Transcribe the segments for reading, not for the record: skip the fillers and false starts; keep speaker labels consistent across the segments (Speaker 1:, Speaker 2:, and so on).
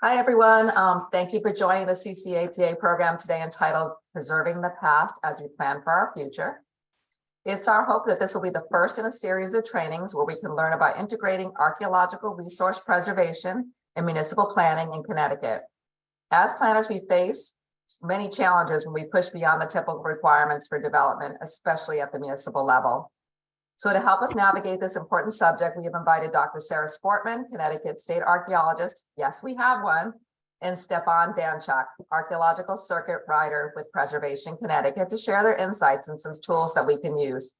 Speaker 1: Hi, everyone. Thank you for joining the CCAPA program today entitled Preserving the Past as We Plan for Our Future. It's our hope that this will be the first in a series of trainings where we can learn about integrating archaeological resource preservation and municipal planning in Connecticut. As planners, we face many challenges when we push beyond the typical requirements for development, especially at the municipal level. So to help us navigate this important subject, we have invited Dr. Sarah Sportman, Connecticut State Archaeologist, yes, we have one, and Stefon Danczuk, Archaeological Circuit Rider with Preservation Connecticut, to share their insights and some tools that we can use.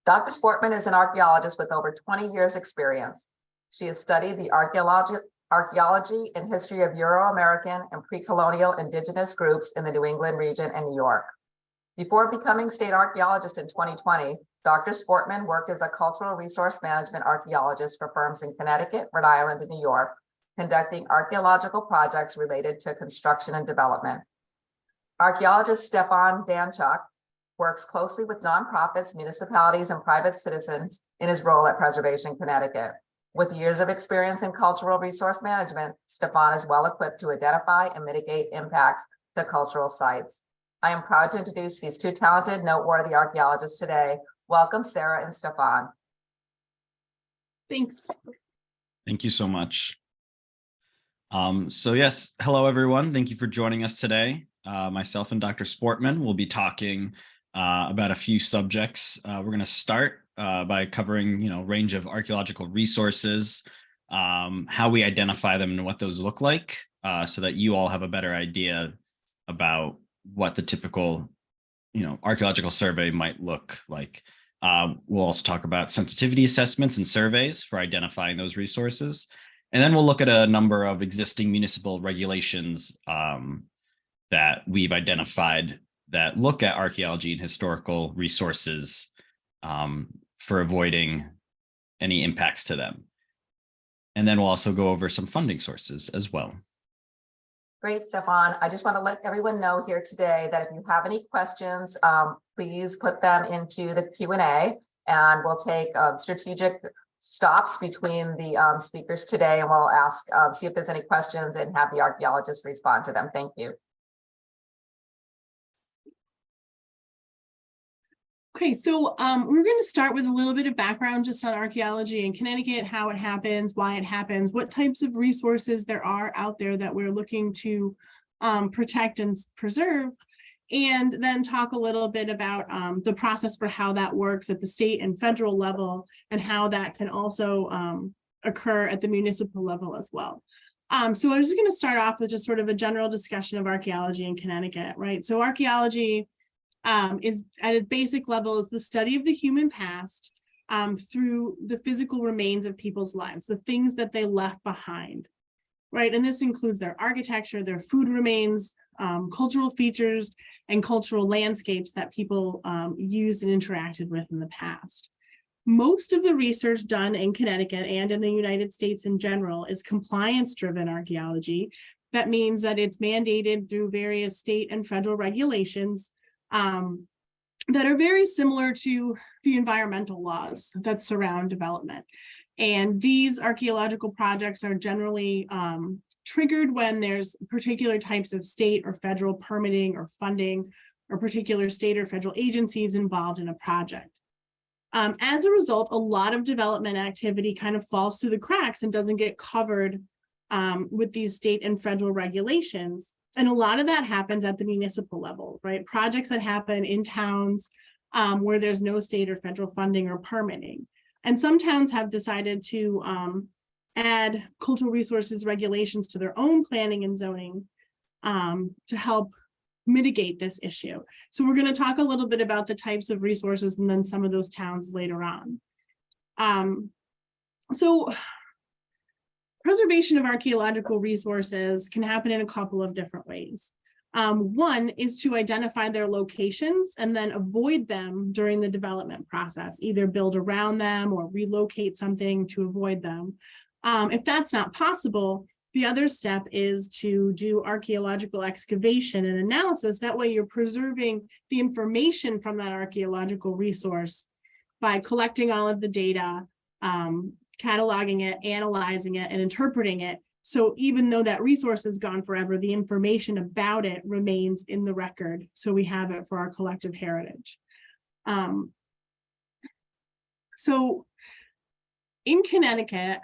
Speaker 1: Dr. Sportman is an archaeologist with over 20 years experience. She has studied the archaeology and history of Euro-American and pre-colonial indigenous groups in the New England region and New York. Before becoming state archaeologist in 2020, Dr. Sportman worked as a cultural resource management archaeologist for firms in Connecticut, Rhode Island, and New York, conducting archaeological projects related to construction and development. Archaeologist Stefon Danczuk works closely with nonprofits, municipalities, and private citizens in his role at Preservation Connecticut. With years of experience in cultural resource management, Stefon is well equipped to identify and mitigate impacts to cultural sites. I am proud to introduce these two talented, noteworthy archaeologists today. Welcome, Sarah and Stefon.
Speaker 2: Thanks.
Speaker 3: Thank you so much. So yes, hello, everyone. Thank you for joining us today. Myself and Dr. Sportman will be talking about a few subjects. We're going to start by covering, a range of archaeological resources, how we identify them and what those look like, so that you all have a better idea about what the typical, archaeological survey might look like. We'll also talk about sensitivity assessments and surveys for identifying those resources. And then we'll look at a number of existing municipal regulations that we've identified that look at archaeology and historical resources for avoiding any impacts to them. And then we'll also go over some funding sources as well.
Speaker 1: Great, Stefon. I just want to let everyone know here today that if you have any questions, please put them into the Q&A, and we'll take strategic stops between the speakers today, and we'll ask, see if there's any questions and have the archaeologists respond to them. Thank you.
Speaker 2: Okay, so we're going to start with a little bit of background just on archaeology in Connecticut, how it happens, why it happens, what types of resources there are out there that we're looking to protect and preserve, and then talk a little bit about the process for how that works at the state and federal level, and how that can also occur at the municipal level as well. So I'm just going to start off with just sort of a general discussion of archaeology in Connecticut, right? So archaeology is at a basic level is the study of the human past through the physical remains of people's lives, the things that they left behind, right? And this includes their architecture, their food remains, cultural features, and cultural landscapes that people used and interacted with in the past. Most of the research done in Connecticut and in the United States in general is compliance-driven archaeology. That means that it's mandated through various state and federal regulations that are very similar to the environmental laws that surround development. And these archaeological projects are generally triggered when there's particular types of state or federal permitting or funding, or particular state or federal agencies involved in a project. As a result, a lot of development activity kind of falls through the cracks and doesn't get covered with these state and federal regulations. And a lot of that happens at the municipal level, right? Projects that happen in towns where there's no state or federal funding or permitting. And some towns have decided to add cultural resources regulations to their own planning and zoning to help mitigate this issue. So we're going to talk a little bit about the types of resources and then some of those towns later on. So preservation of archaeological resources can happen in a couple of different ways. One is to identify their locations and then avoid them during the development process, either build around them or relocate something to avoid them. If that's not possible, the other step is to do archaeological excavation and analysis. That way you're preserving the information from that archaeological resource by collecting all of the data, cataloging it, analyzing it, and interpreting it So even though that resource is gone forever, the information about it remains in the record. So we have it for our collective heritage. So in Connecticut,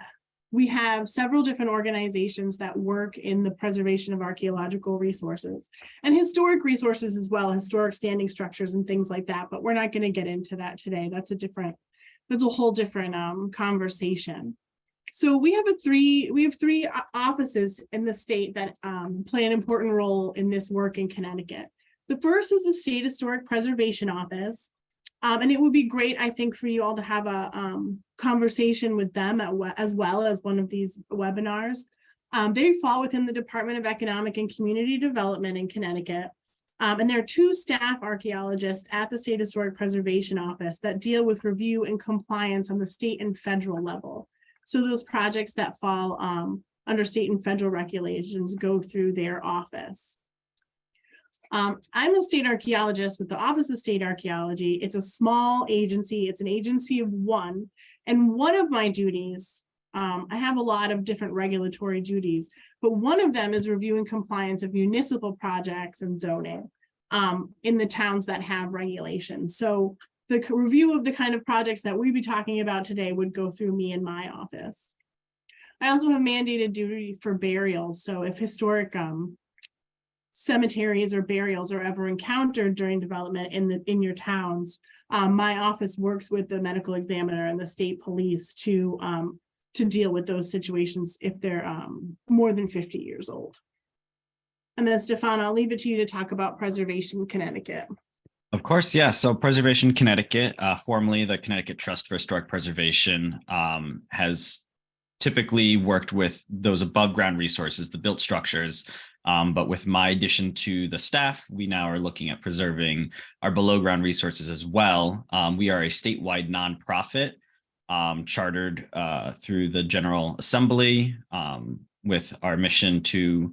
Speaker 2: we have several different organizations that work in the preservation of archaeological resources and historic resources as well, historic standing structures and things like that. But we're not going to get into that today. That's a whole different conversation. So we have three offices in the state that play an important role in this work in Connecticut. The first is the State Historic Preservation Office. And it would be great, I think, for you all to have a conversation with them as well as one of these webinars. They fall within the Department of Economic and Community Development in Connecticut. And there are 2 staff archaeologists at the State Historic Preservation Office that deal with review and compliance on the state and federal level. So those projects that fall under state and federal regulations go through their office. I'm a state archaeologist with the Office of State Archaeology. It's a small agency. It's an agency of 1. And one of my duties, I have a lot of different regulatory duties, but one of them is reviewing compliance of municipal projects and zoning in the towns that have regulations. So the review of the kind of projects that we'd be talking about today would go through me in my office. I also have mandated duty for burials. So if historic cemeteries or burials are ever encountered during development in your towns, my office works with the medical examiner and the state police to deal with those situations if they're more than 50 years old. And then Stefon, I'll leave it to you to talk about Preservation Connecticut.
Speaker 3: Of course, yeah. So Preservation Connecticut, formerly the Connecticut Trust for Historic Preservation, has typically worked with those above ground resources, the built structures. But with my addition to the staff, we now are looking at preserving our below ground resources as well. We are a statewide nonprofit chartered through the General Assembly with our mission to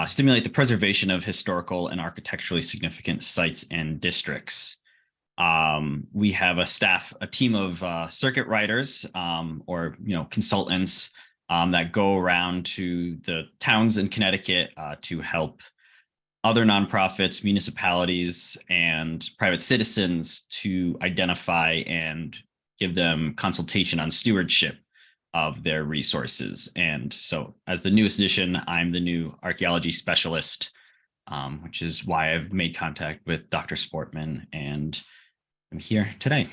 Speaker 3: stimulate the preservation of historical and architecturally significant sites and districts. We have a team of circuit riders or consultants that go around to the towns in Connecticut to help other nonprofits, municipalities, and private citizens to identify and give them consultation on stewardship of their resources. And so as the newest addition, I'm the new archaeology specialist, which is why I've made contact with Dr. Sportman and I'm here today.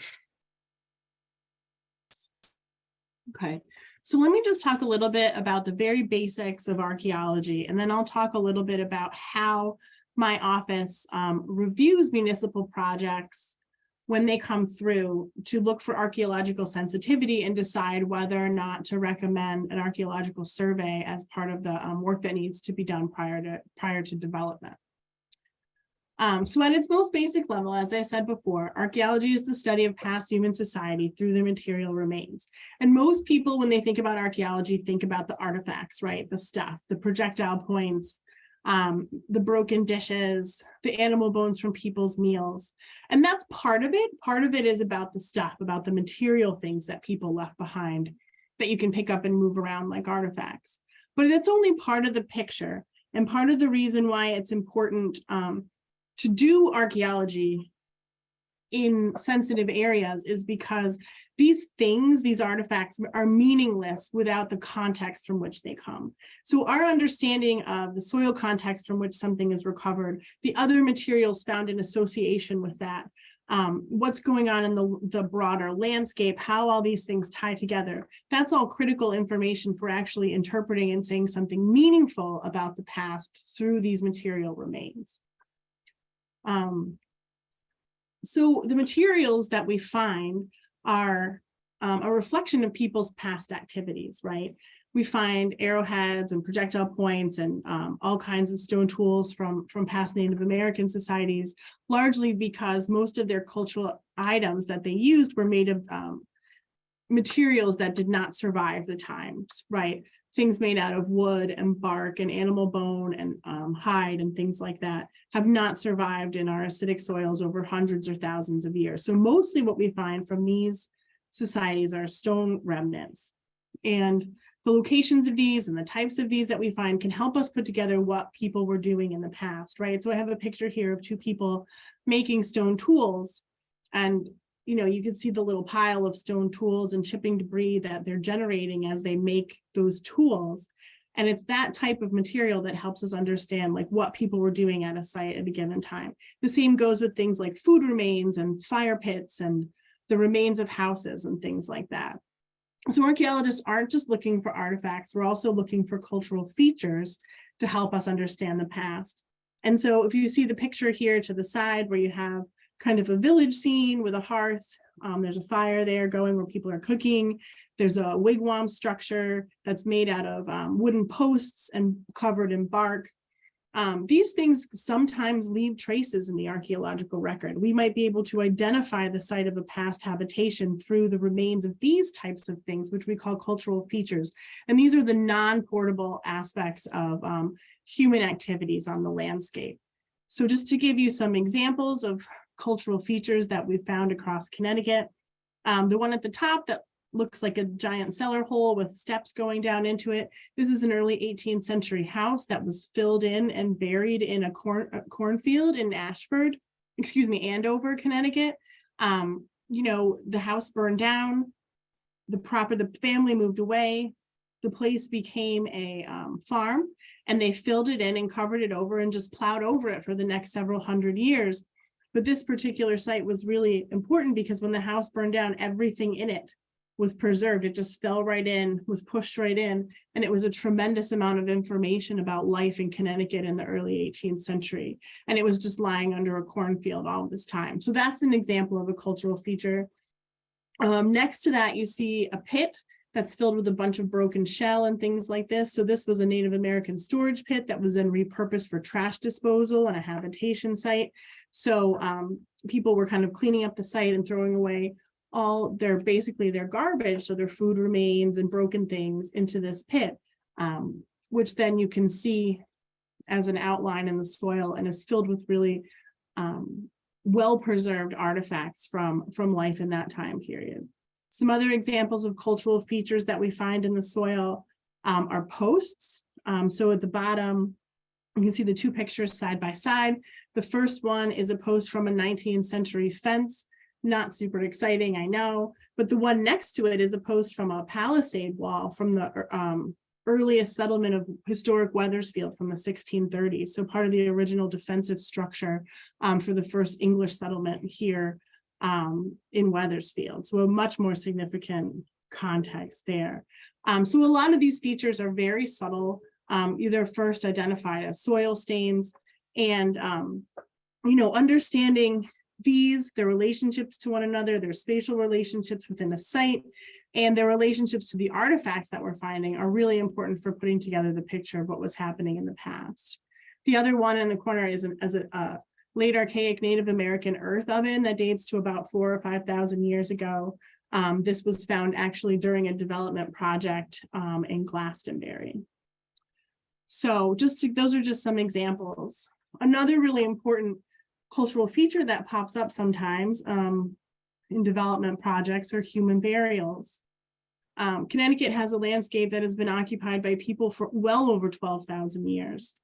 Speaker 2: Okay, so let me just talk a little bit about the very basics of archaeology, and then I'll talk a little bit about how my office reviews municipal projects when they come through to look for archaeological sensitivity and decide whether or not to recommend an archaeological survey as part of the work that needs to be done prior to development. So at its most basic level, as I said before, archaeology is the study of past human society through their material remains. And most people, when they think about archaeology, think about the artifacts, right? The stuff, the projectile points, the broken dishes, the animal bones from people's meals. And that's part of it. Part of it is about the stuff, about the material things that people left behind that you can pick up and move around like artifacts. But it's only part of the picture. And part of the reason why it's important to do archaeology in sensitive areas is because these things, these artifacts are meaningless without the context from which they come. So our understanding of the soil context from which something is recovered, the other materials found in association with that, what's going on in the broader landscape, how all these things tie together, that's all critical information for actually interpreting and saying something meaningful about the past through these material remains. So the materials that we find are a reflection of people's past activities, right? We find arrowheads and projectile points and all kinds of stone tools from past Native American societies, largely because most of their cultural items that they used were made of materials that did not survive the times, right? Things made out of wood and bark and animal bone and hide and things like that have not survived in our acidic soils over hundreds or thousands of years. So mostly what we find from these societies are stone remnants. And the locations of these and the types of these that we find can help us put together what people were doing in the past, right? So I have a picture here of two people making stone tools, and you can see the little pile of stone tools and chipping debris that they're generating as they make those tools. And it's that type of material that helps us understand like what people were doing at a site at a given time. The same goes with things like food remains and fire pits and the remains of houses and things like that. So archaeologists aren't just looking for artifacts, we're also looking for cultural features to help us understand the past. And so if you see the picture here to the side where you have kind of a village scene with a hearth, there's a fire there going where people are cooking. There's a wigwam structure that's made out of wooden posts and covered in bark. These things sometimes leave traces in the archaeological record. We might be able to identify the site of a past habitation through the remains of these types of things, which we call cultural features. And these are the non-portable aspects of human activities on the landscape. So just to give you some examples of cultural features that we've found across Connecticut, the one at the top that looks like a giant cellar hole with steps going down into it. This is an early 18th century house that was filled in and buried in a cornfield in Andover, Connecticut. The house burned down, the family moved away, the place became a farm, and they filled it in and covered it over and just plowed over it for the next several hundred years. But this particular site was really important because when the house burned down, everything in it was preserved. It just fell right in, was pushed right in, and it was a tremendous amount of information about life in Connecticut in the early 18th century. And it was just lying under a cornfield all this time. So that's an example of a cultural feature. Next to that, you see a pit that's filled with a bunch of broken shell and things like this. So this was a Native American storage pit that was then repurposed for trash disposal and a habitation site. So people were kind of cleaning up the site and throwing away all their garbage, so their food remains and broken things into this pit, which then you can see as an outline in the soil and is filled with really well-preserved artifacts from life in that time period. Some other examples of cultural features that we find in the soil are posts. So at the bottom, you can see the two pictures side by side. The first one is a post from a 19th century fence. Not super exciting, I know, but the one next to it is a post from a palisade wall from the earliest settlement of historic Wethersfield from the 1630s. So part of the original defensive structure for the first English settlement here in Wethersfield. So a much more significant context there. So a lot of these features are very subtle, either first identified as soil stains and, understanding their relationships to one another, their spatial relationships within a site, and their relationships to the artifacts that we're finding are really important for putting together the picture of what was happening in the past. The other one in the corner is a late archaic Native American earth oven that dates to about 4,000 or 5,000 years ago. This was found actually during a development project in Glastonbury. So those are just some examples. Another really important cultural feature that pops up sometimes in development projects are human burials. Connecticut has a landscape that has been occupied by people for well over 12,000 years.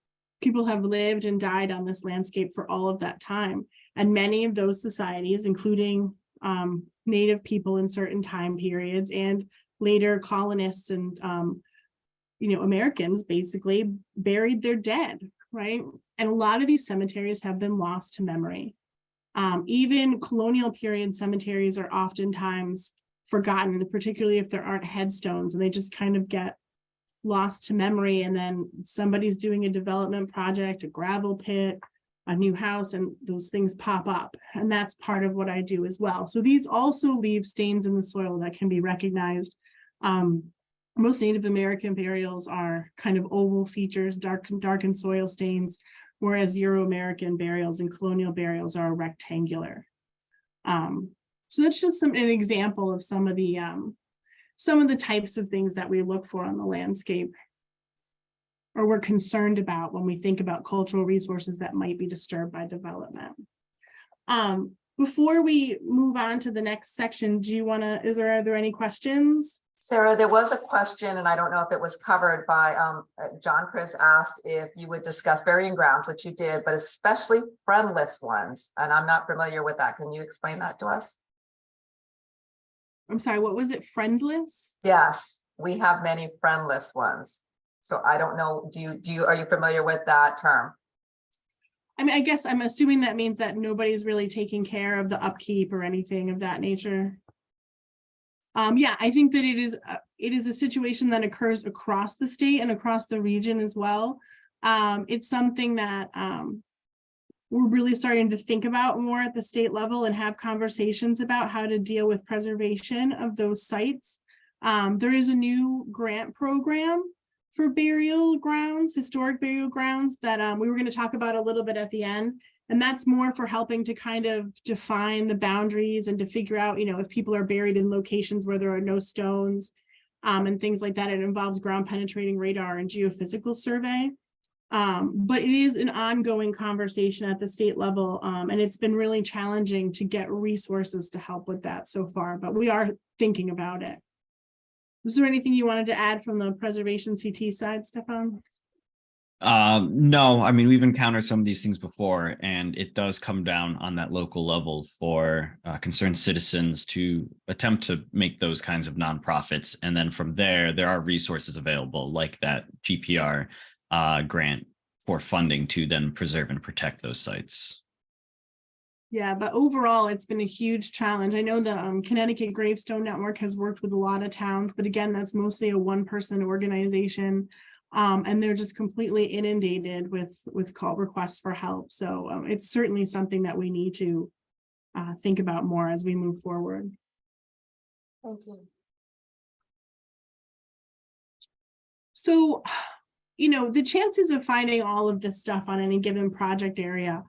Speaker 2: People have lived and died on this landscape for all of that time. And many of those societies, including Native people in certain time periods and later colonists and Americans basically buried their dead, right? And a lot of these cemeteries have been lost to memory. Even colonial period cemeteries are oftentimes forgotten, particularly if there aren't headstones and they just kind of get lost to memory. And then somebody's doing a development project, a gravel pit, a new house, and those things pop up. And that's part of what I do as well. So these also leave stains in the soil that can be recognized. Most Native American burials are kind of oval features, darkened soil stains, whereas Euro-American burials and colonial burials are rectangular. So that's just an example of some of the types of things that we look for on the landscape or we're concerned about when we think about cultural resources that might be disturbed by development. Before we move on to the next section, are there any questions?
Speaker 1: Sarah, there was a question, and I don't know if it was covered by John Chris asked if you would discuss burying grounds, which you did, but especially friendless ones. And I'm not familiar with that. Can you explain that to us?
Speaker 2: I'm sorry, what was it? Friendless?
Speaker 1: Yes, we have many friendless ones. So I don't know, are you familiar with that term?
Speaker 2: I mean, I guess I'm assuming that means that nobody's really taking care of the upkeep or anything of that nature. Yeah, I think that it is a situation that occurs across the state and across the region as well. It's something that we're really starting to think about more at the state level and have conversations about how to deal with preservation of those sites. There is a new grant program for burial grounds, historic burial grounds, that we were going to talk about a little bit at the end. And that's more for helping to kind of define the boundaries and to figure out, if people are buried in locations where there are no stones and things like that. It involves ground penetrating radar and geophysical survey. But it is an ongoing conversation at the state level. And it's been really challenging to get resources to help with that so far, but we are thinking about it. Was there anything you wanted to add from the preservation CT side, Stefon?
Speaker 3: No, I mean, we've encountered some of these things before, and it does come down on that local level for concerned citizens to attempt to make those kinds of nonprofits. And then from there are resources available like that GPR grant for funding to then preserve and protect those sites.
Speaker 2: Yeah, but overall, it's been a huge challenge. I know the Connecticut Gravestone Network has worked with a lot of towns, but again, that's mostly a one-person organization. And they're just completely inundated with call requests for help. So it's certainly something that we need to think about more as we move forward.
Speaker 1: Thank you.
Speaker 2: So, the chances of finding all of this stuff on any given project area,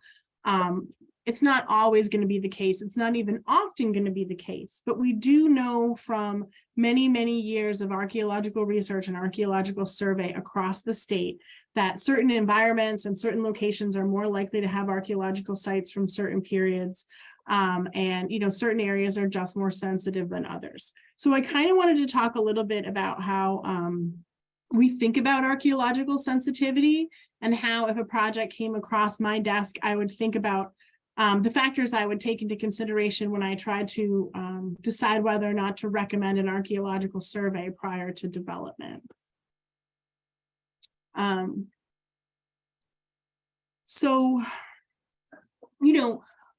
Speaker 2: it's not always going to be the case. It's not even often going to be the case, but we do know from many, many years of archaeological research and archaeological survey across the state that certain environments and certain locations are more likely to have archaeological sites from certain periods. And certain areas are just more sensitive than others. So I kind of wanted to talk a little bit about how we think about archaeological sensitivity and how if a project came across my desk, I would think about the factors I would take into consideration when I try to decide whether or not to recommend an archaeological survey prior to development. So,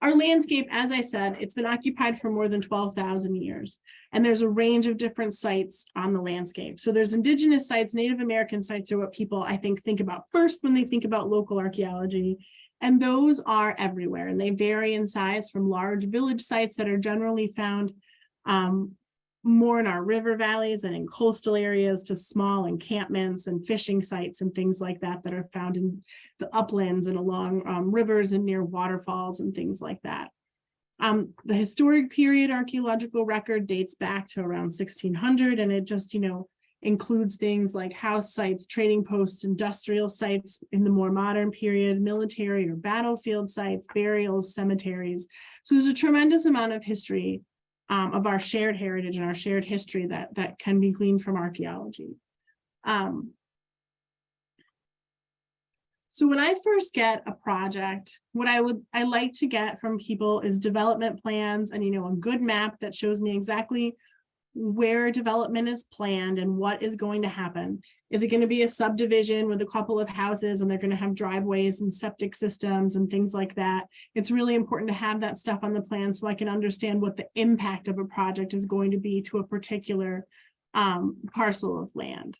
Speaker 2: our landscape, as I said, it's been occupied for more than 12,000 years, and there's a range of different sites on the landscape. So there's indigenous sites, Native American sites are what people, I think about first when they think about local archaeology. And those are everywhere, and they vary in size from large village sites that are generally found more in our river valleys and in coastal areas to small encampments and fishing sites and things like that that are found in the uplands and along rivers and near waterfalls and things like that. The historic period archaeological record dates back to around 1600, and it just, includes things like house sites, trading posts, industrial sites in the more modern period, military or battlefield sites, burials, cemeteries. So there's a tremendous amount of history of our shared heritage and our shared history that can be gleaned from archaeology. So when I first get a project, what I like to get from people is development plans and, a good map that shows me exactly where development is planned and what is going to happen. Is it going to be a subdivision with a couple of houses and they're going to have driveways and septic systems and things like that? It's really important to have that stuff on the plan so I can understand what the impact of a project is going to be to a particular parcel of land.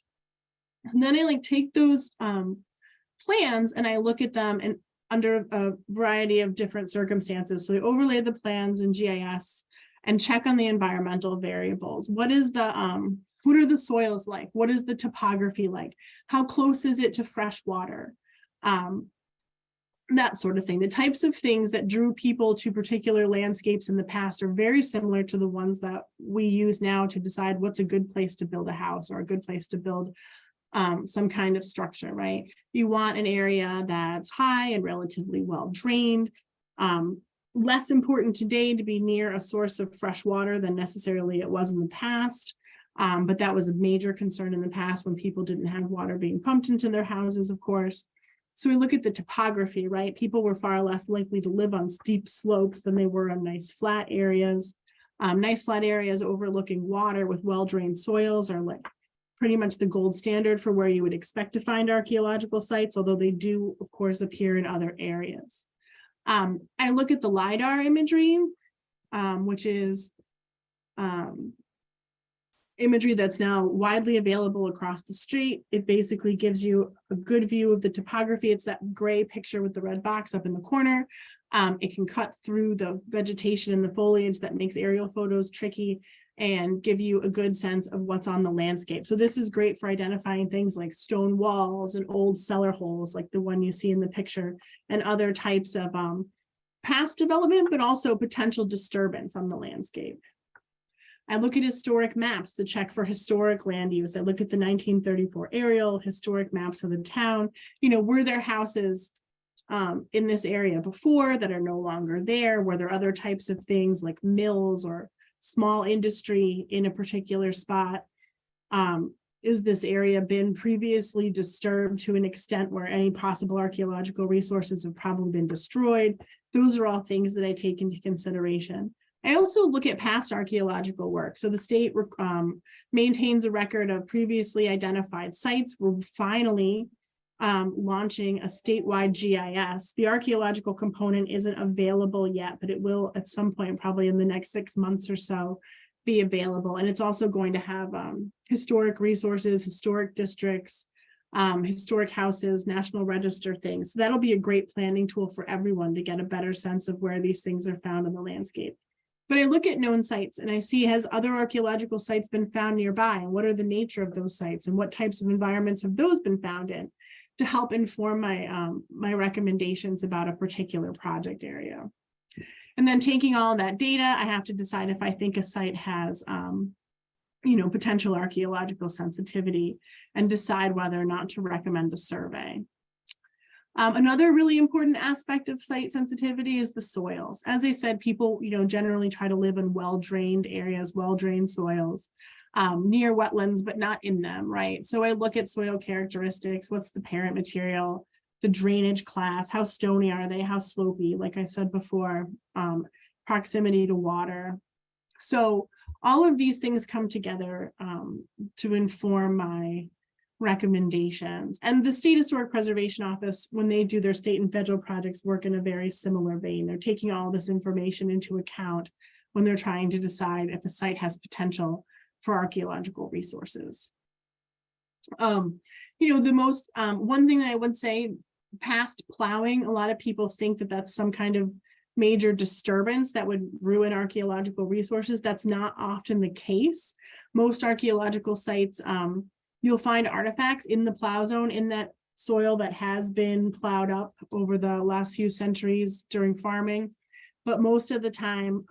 Speaker 2: And then I take those plans and I look at them and under a variety of different circumstances. So I overlay the plans in GIS and check on the environmental variables. What are the soils like? What is the topography like? How close is it to fresh water? That sort of thing. The types of things that drew people to particular landscapes in the past are very similar to the ones that we use now to decide what's a good place to build a house or a good place to build some kind of structure, right? You want an area that's high and relatively well drained. Less important today to be near a source of fresh water than necessarily it was in the past. But that was a major concern in the past when people didn't have water being pumped into their houses, of course. So we look at the topography, right? People were far less likely to live on steep slopes than they were on nice flat areas. Nice flat areas overlooking water with well-drained soils are like pretty much the gold standard for where you would expect to find archaeological sites, although they do, of course, appear in other areas. I look at the LiDAR imagery, which is imagery that's now widely available across the street. It basically gives you a good view of the topography. It's that gray picture with the red box up in the corner. It can cut through the vegetation and the foliage that makes aerial photos tricky and give you a good sense of what's on the landscape. So this is great for identifying things like stone walls and old cellar holes, like the one you see in the picture, and other types of past development, but also potential disturbance on the landscape. I look at historic maps to check for historic land use. I look at the 1934 aerial historic maps of the town. You know, were there houses in this area before that are no longer there? Were there other types of things like mills or small industry in a particular spot? Is this area been previously disturbed to an extent where any possible archaeological resources have probably been destroyed? Those are all things that I take into consideration. I also look at past archaeological work. So the state maintains a record of previously identified sites. We're finally launching a statewide GIS. The archaeological component isn't available yet, but it will at some point, probably in the next 6 months or so, be available. And it's also going to have historic resources, historic districts, historic houses, National Register things. So that'll be a great planning tool for everyone to get a better sense of where these things are found in the landscape. But I look at known sites and I see, has other archaeological sites been found nearby? And what are the nature of those sites? And what types of environments have those been found in, to help inform my, my recommendations about a particular project area? And then taking all that data, I have to decide if I think a site has, you know, potential archaeological sensitivity, and decide whether or not to recommend a survey. Another really important aspect of site sensitivity is the soils. As I said, people, you know, generally try to live in well-drained areas, well-drained soils, near wetlands, but not in them, right? So I look at soil characteristics. What's the parent material, the drainage class, how stony are they, how slopey, like I said before, proximity to water. So all of these things come together to inform my recommendations. And the State Historic Preservation Office, when they do their state and federal projects, work in a very similar vein. They're taking all this information into account when they're trying to decide if a site has potential for archaeological resources. You know, the most, one thing that I would say, past plowing, a lot of people think that that's some kind of major disturbance that would ruin archaeological resources. That's not often the case. Most archaeological sites, you'll find artifacts in the plow zone, in that soil that has been plowed up over the last few centuries during farming. But most of the time,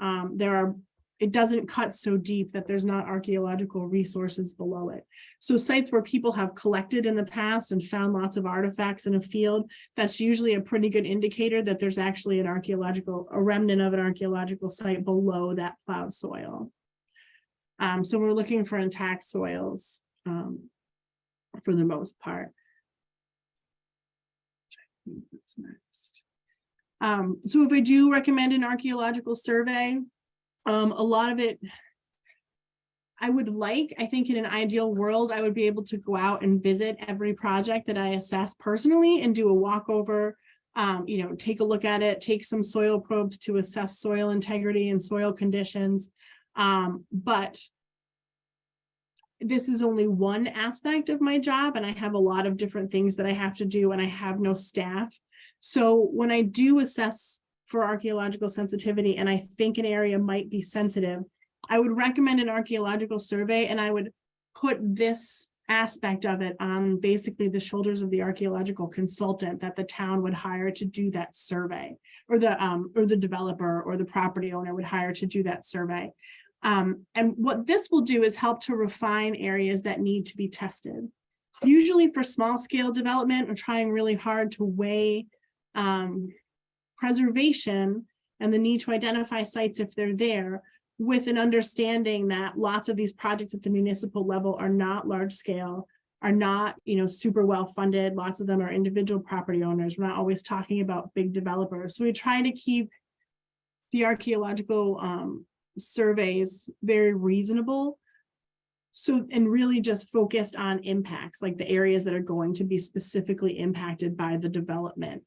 Speaker 2: it doesn't cut so deep that there's not archaeological resources below it. So sites where people have collected in the past and found lots of artifacts in a field, that's usually a pretty good indicator that there's actually a remnant of an archaeological site below that plowed soil. So we're looking for intact soils for the most part. What's next? So if I do recommend an archaeological survey, a lot of it, I think in an ideal world, I would be able to go out and visit every project that I assess personally and do a walkover, you know, take a look at it, take some soil probes to assess soil integrity and soil conditions. But this is only one aspect of my job, and I have a lot of different things that I have to do, and I have no staff. So when I do assess for archaeological sensitivity and I think an area might be sensitive, I would recommend an archaeological survey, and I would put this aspect of it on basically the shoulders of the archaeological consultant that the town would hire to do that survey, or the developer or the property owner would hire to do that survey. And what this will do is help to refine areas that need to be tested. Usually for small scale development, we're trying really hard to weigh preservation and the need to identify sites if they're there with an understanding that lots of these projects at the municipal level are not large scale, are not, super well funded. Lots of them are individual property owners. We're not always talking about big developers. So we try to keep the archaeological surveys very reasonable. So, and really just focused on impacts, like the areas that are going to be specifically impacted by the development.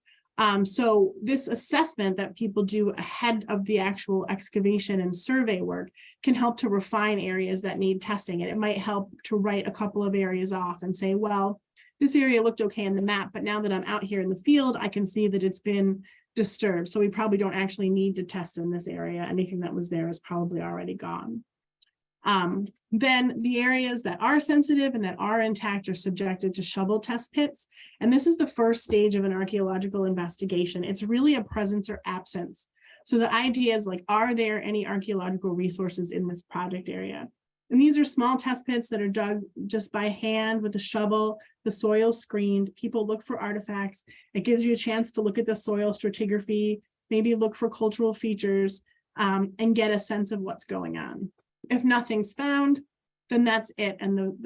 Speaker 2: So this assessment that people do ahead of the actual excavation and survey work can help to refine areas that need testing. And it might help to write a couple of areas off and say, well, this area looked okay in the map, but now that I'm out here in the field, I can see that it's been disturbed. So we probably don't actually need to test in this area. Anything that was there is probably already gone. Then the areas that are sensitive and that are intact are subjected to shovel test pits. And this is the first stage of an archaeological investigation. It's really a presence or absence. So the idea is, like, are there any archaeological resources in this project area? And these are small test pits that are dug just by hand with a shovel, the soil screened. People look for artifacts. It gives you a chance to look at the soil stratigraphy, maybe look for cultural features, and get a sense of what's going on. If nothing's found, then that's it, and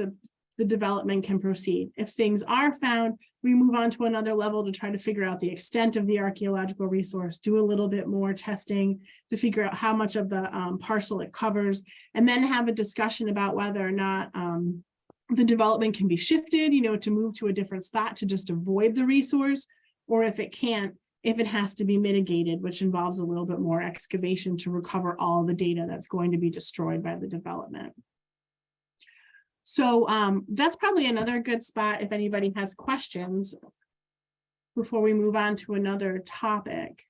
Speaker 2: the development can proceed. If things are found, we move on to another level to try to figure out the extent of the archaeological resource, do a little bit more testing to figure out how much of the parcel it covers, and then have a discussion about whether or not the development can be shifted, to move to a different spot to just avoid the resource, or if it can't, if it has to be mitigated, which involves a little bit more excavation to recover all the data that's going to be destroyed by the development. So that's probably another good spot if anybody has questions before we move on to another topic.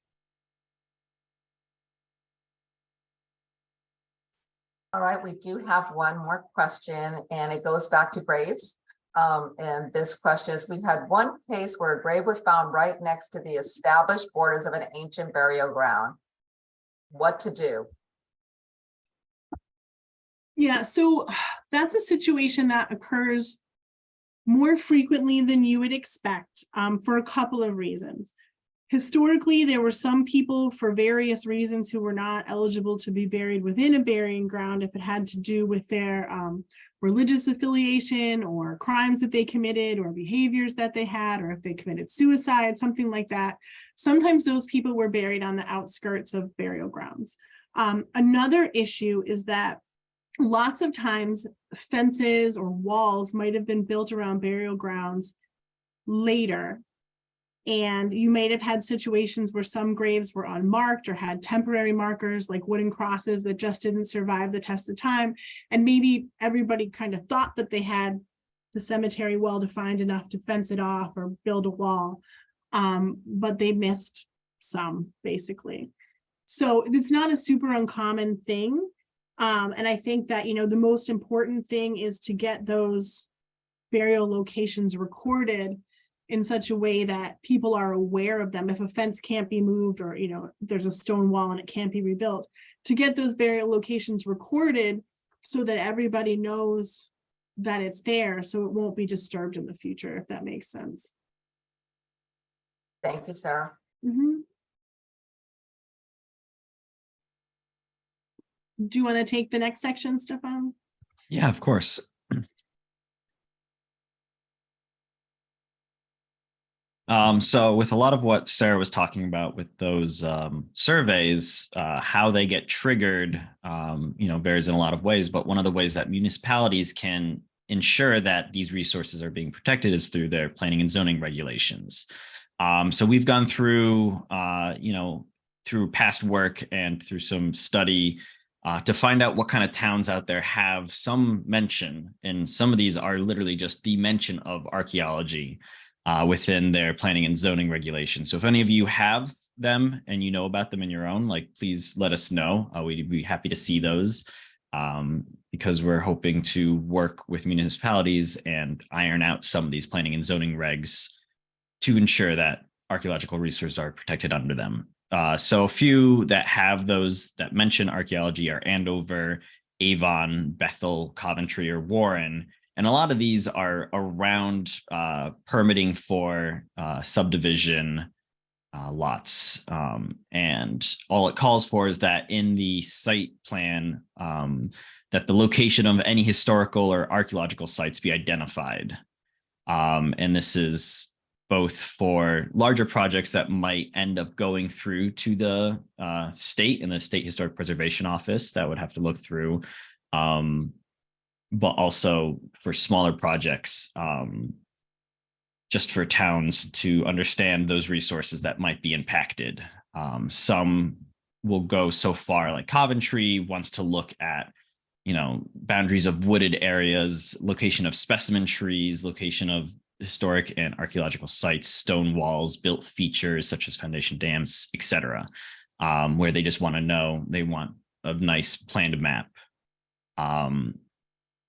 Speaker 1: All right, we do have one more question, and it goes back to graves. And this question is, we had one case where a grave was found right next to the established borders of an ancient burial ground. What to do?
Speaker 2: Yeah, so that's a situation that occurs more frequently than you would expect for a couple of reasons. Historically, there were some people, for various reasons, who were not eligible to be buried within a burying ground if it had to do with their religious affiliation or crimes that they committed or behaviors that they had, or if they committed suicide, something like that. Sometimes those people were buried on the outskirts of burial grounds. Another issue is that lots of times fences or walls might have been built around burial grounds later. And you might have had situations where some graves were unmarked or had temporary markers like wooden crosses that just didn't survive the test of time. And maybe everybody kind of thought that they had the cemetery well defined enough to fence it off or build a wall, but they missed some, basically. So it's not a super uncommon thing. And I think that, the most important thing is to get those burial locations recorded in such a way that people are aware of them. If a fence can't be moved, or there's a stone wall and it can't be rebuilt, to get those burial locations recorded so that everybody knows that it's there, so it won't be disturbed in the future, if that makes sense.
Speaker 1: Thank you, Sarah.
Speaker 2: Mm-hmm. Do you want to take the next section, Stefon?
Speaker 3: Yeah, of course. So with a lot of what Sarah was talking about with those surveys, how they get triggered, varies in a lot of ways. But one of the ways that municipalities can ensure that these resources are being protected is through their planning and zoning regulations. So we've gone through, through past work and through some study to find out what kind of towns out there have some mention, and some of these are literally just the mention of archaeology within their planning and zoning regulations. So if any of you have them and you know about them in your own, please let us know. We'd be happy to see those because we're hoping to work with municipalities and iron out some of these planning and zoning regs to ensure that archaeological resources are protected under them. So a few that have those that mention archaeology are Andover, Avon, Bethel, Coventry, or Warren. And a lot of these are around permitting for subdivision lots. And all it calls for is that in the site plan, that the location of any historical or archaeological sites be identified. And this is both for larger projects that might end up going through to the state and the State Historic Preservation Office that would have to look through, but also for smaller projects, just for towns to understand those resources that might be impacted. Some will go so far, like Coventry wants to look at, boundaries of wooded areas, location of specimen trees, location of historic and archaeological sites, stone walls, built features such as foundation dams, etc., where they just want to know, they want a nice planned map.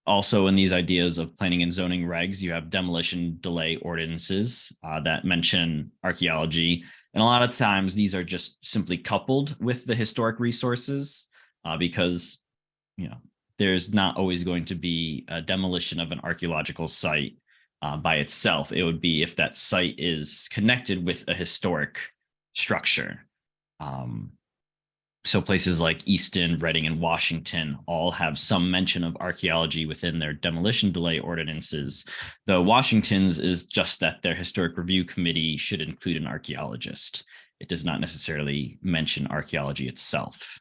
Speaker 3: Also, in these ideas of planning and zoning regs, you have demolition delay ordinances that mention archaeology. And a lot of times these are just simply coupled with the historic resources because, there's not always going to be a demolition of an archaeological site by itself. It would be if that site is connected with a historic structure. So places like Easton, Reading, and Washington all have some mention of archaeology within their demolition delay ordinances, though Washington's is just that their historic review committee should include an archaeologist. It does not necessarily mention archaeology itself.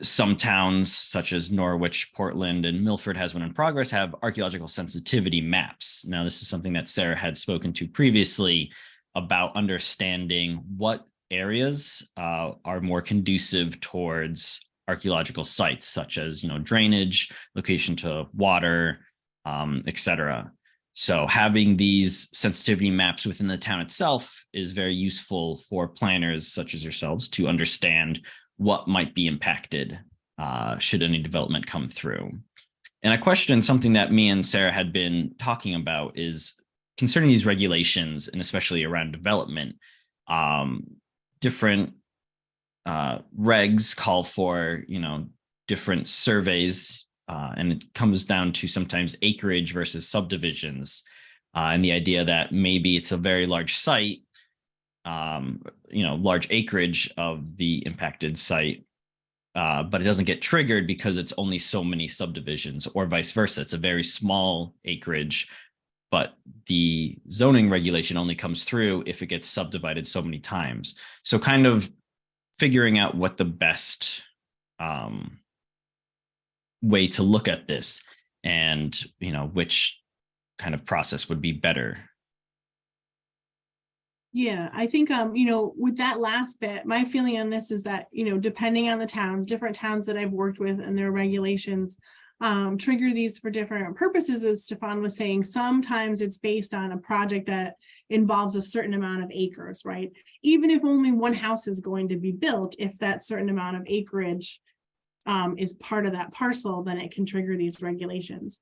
Speaker 3: Some towns such as Norwich, Portland, and Milford has one in progress have archaeological sensitivity maps. Now, this is something that Sarah had spoken to previously about understanding what areas are more conducive towards archaeological sites, such as drainage, location to water, etc. So having these sensitivity maps within the town itself is very useful for planners such as yourselves to understand what might be impacted should any development come through. And a question, something that me and Sarah had been talking about, is concerning these regulations, and especially around development. Different regs call for different surveys, and it comes down to sometimes acreage versus subdivisions, and the idea that maybe it's a very large site, large acreage of the impacted site, but it doesn't get triggered because it's only so many subdivisions, or vice versa. It's a very small acreage, but the zoning regulation only comes through if it gets subdivided so many times. So kind of figuring out what the best way to look at this, and which kind of process would be better.
Speaker 2: Yeah, I think, with that last bit, my feeling on this is that, depending on the towns, different towns that I've worked with and their regulations trigger these for different purposes. As Stefon was saying, sometimes it's based on a project that involves a certain amount of acres, right? Even if only one house is going to be built, if that certain amount of acreage is part of that parcel, then it can trigger these regulations.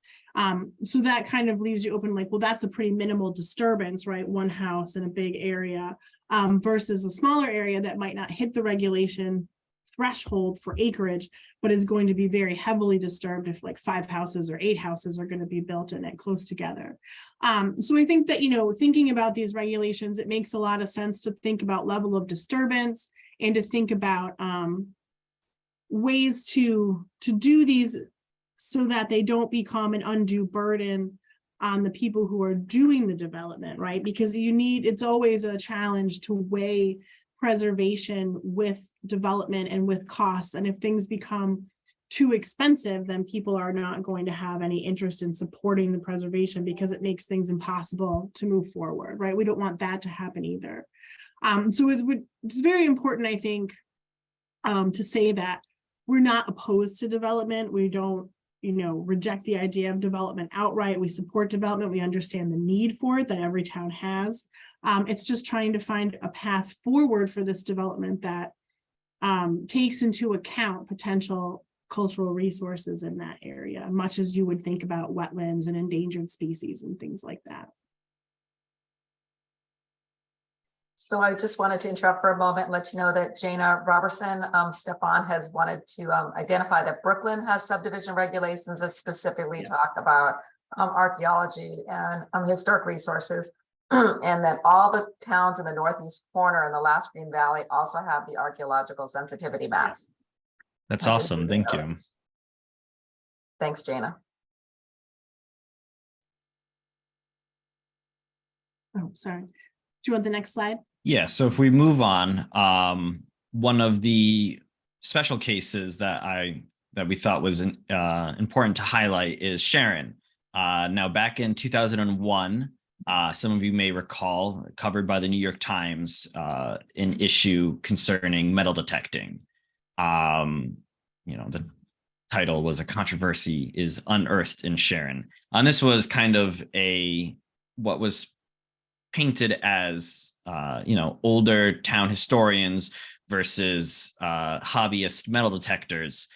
Speaker 2: So that kind of leaves you open, like, well, that's a pretty minimal disturbance, right? One house in a big area versus a smaller area that might not hit the regulation threshold for acreage, but is going to be very heavily disturbed if like 5 houses or 8 houses are going to be built in it close together. So I think that, thinking about these regulations, it makes a lot of sense to think about level of disturbance and to think about ways to do these so that they don't become an undue burden on the people who are doing the development, right? Because it's always a challenge to weigh preservation with development and with cost. And if things become too expensive, then people are not going to have any interest in supporting the preservation because it makes things impossible to move forward, right? We don't want that to happen either. So it's very important, I think, to say that we're not opposed to development. We don't, reject the idea of development outright. We support development. We understand the need for it that every town has. It's just trying to find a path forward for this development that takes into account potential cultural resources in that area, much as you would think about wetlands and endangered species and things like that.
Speaker 1: So I just wanted to interrupt for a moment and let you know that Jana Robertson, Stefon has wanted to identify that Brooklyn has subdivision regulations that specifically talk about archaeology and historic resources. And then all the towns in the northeast corner in the last Green Valley also have the archaeological sensitivity maps.
Speaker 3: That's
Speaker 1: I did
Speaker 3: awesome.
Speaker 1: see
Speaker 3: Thank
Speaker 1: those.
Speaker 3: you.
Speaker 1: Thanks, Jana.
Speaker 2: Oh, sorry. Do you want the next slide?
Speaker 3: Yeah, so if we move on, one of the special cases that we thought was important to highlight is Sharon. Now, back in 2001, some of you may recall, covered by the New York Times, an issue concerning metal detecting. The title was "A Controversy is Unearthed in Sharon." And this was kind of what was painted as older town historians versus hobbyist metal detectors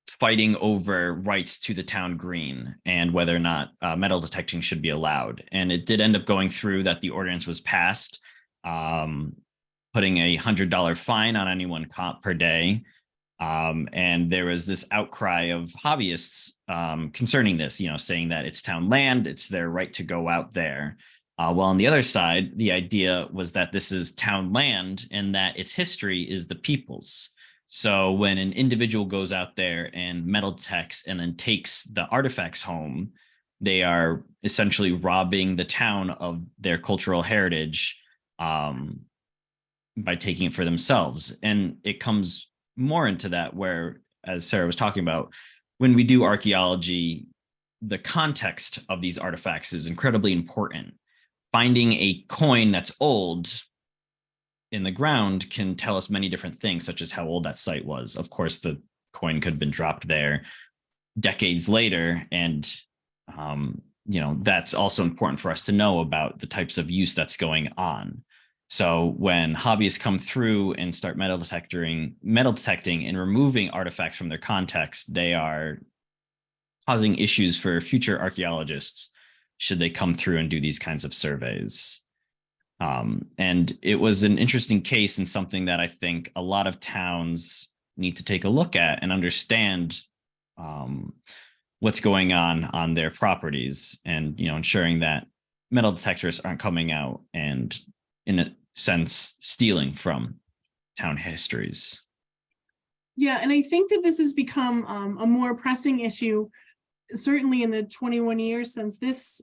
Speaker 3: fighting over rights to the town green and whether or not metal detecting should be allowed. And it did end up going through that the ordinance was passed, putting a $100 fine on anyone caught per day. And there was this outcry of hobbyists concerning this, saying that it's town land, it's their right to go out there. While on the other side, the idea was that this is town land and that its history is the people's. So when an individual goes out there and metal detects and then takes the artifacts home, they are essentially robbing the town of their cultural heritage by taking it for themselves. And it comes more into that where, as Sarah was talking about, when we do archaeology, the context of these artifacts is incredibly important. Finding a coin that's old in the ground can tell us many different things, such as how old that site was. Of course, the coin could have been dropped there decades later. And, that's also important for us to know about the types of use that's going on. So when hobbyists come through and start metal detecting and removing artifacts from their context, they are causing issues for future archaeologists should they come through and do these kinds of surveys. And it was an interesting case and something that I think a lot of towns need to take a look at and understand what's going on their properties, and ensuring that metal detectors aren't coming out and, in a sense, stealing from town histories.
Speaker 2: Yeah, and I think that this has become a more pressing issue, certainly in the 21 years since this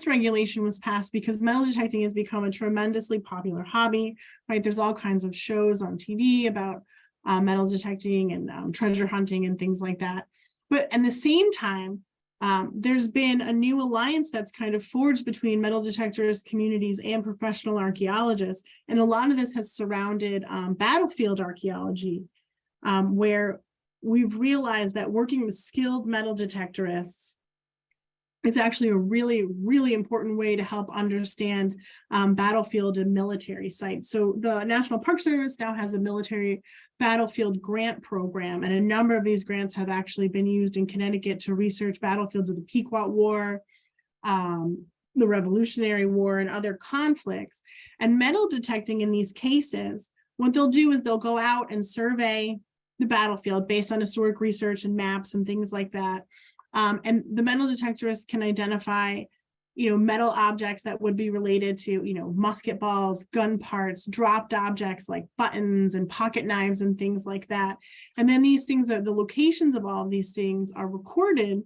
Speaker 2: regulation was passed, because metal detecting has become a tremendously popular hobby, right? There's all kinds of shows on TV about metal detecting and treasure hunting and things like that. But at the same time, there's been a new alliance that's kind of forged between metal detectors, communities, and professional archaeologists. And a lot of this has surrounded battlefield archaeology, where we've realized that working with skilled metal detectorists is actually a really, really important way to help understand battlefield and military sites. So the National Park Service now has a military battlefield grant program, and a number of these grants have actually been used in Connecticut to research battlefields of the Pequot War, the Revolutionary War, and other conflicts. And metal detecting in these cases, what they'll do is they'll go out and survey the battlefield based on historic research and maps and things like that. And the metal detectorists can identify, metal objects that would be related to, musket balls, gun parts, dropped objects like buttons and pocket knives and things like that. And then these things, the locations of all of these things are recorded,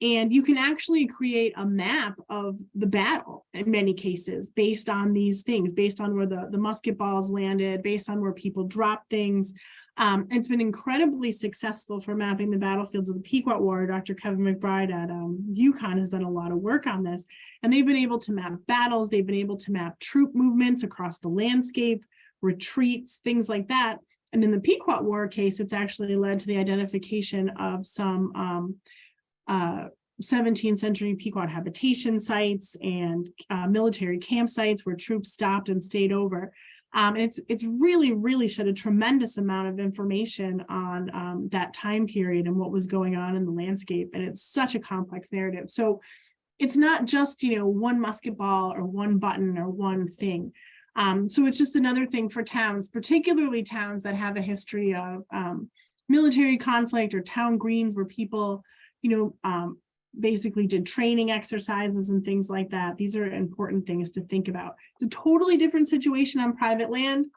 Speaker 2: and you can actually create a map of the battle in many cases based on these things, based on where the musket balls landed, based on where people dropped things. It's been incredibly successful for mapping the battlefields of the Pequot War. Dr. Kevin McBride at UConn has done a lot of work on this, and they've been able to map battles. They've been able to map troop movements across the landscape, retreats, things like that. And in the Pequot War case, it's actually led to the identification of some 17th century Pequot habitation sites and military campsites where troops stopped and stayed over. And it's really, really shed a tremendous amount of information on that time period and what was going on in the landscape. And it's such a complex narrative. So it's not just, one musket ball or one button or one thing. So it's just another thing for towns, particularly towns that have a history of military conflict or town greens where people, basically did training exercises and things like that. These are important things to think about. It's a totally different situation on private land.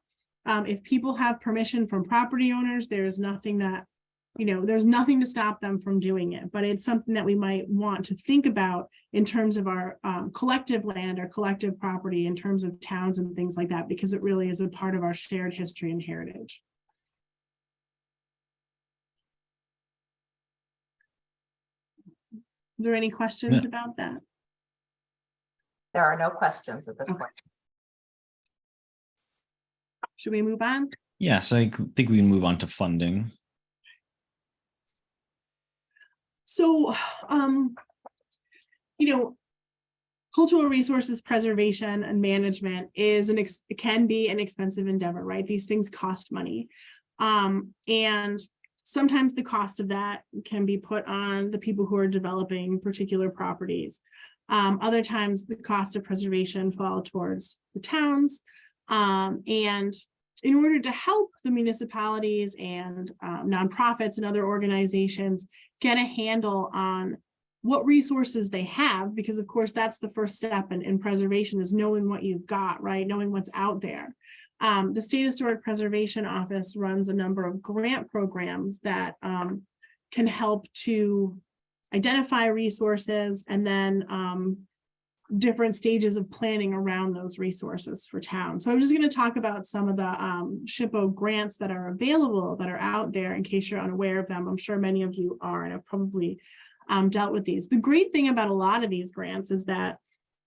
Speaker 2: If people have permission from property owners, there's nothing that, there's nothing to stop them from doing it, but it's something that we might want to think about in terms of our collective land or collective property in terms of towns and things like that, because it really is a part of our shared history and heritage. Are there any questions about that?
Speaker 1: There are no questions at this point.
Speaker 2: Should we move on?
Speaker 3: Yes, I think we can move on to funding.
Speaker 2: So, cultural resources preservation and management is it can be an expensive endeavor, right? These things cost money. And sometimes the cost of that can be put on the people who are developing particular properties. Other times the cost of preservation fall towards the towns. And in order to help the municipalities and nonprofits and other organizations get a handle on what resources they have, because of course that's the first step in preservation, is knowing what you've got, right? Knowing what's out there. The State Historic Preservation Office runs a number of grant programs that can help to identify resources and then different stages of planning around those resources for towns. So I'm just going to talk about some of the SHPO grants that are available, that are out there, in case you're unaware of them. I'm sure many of you are, and have probably dealt with these. The great thing about a lot of these grants is that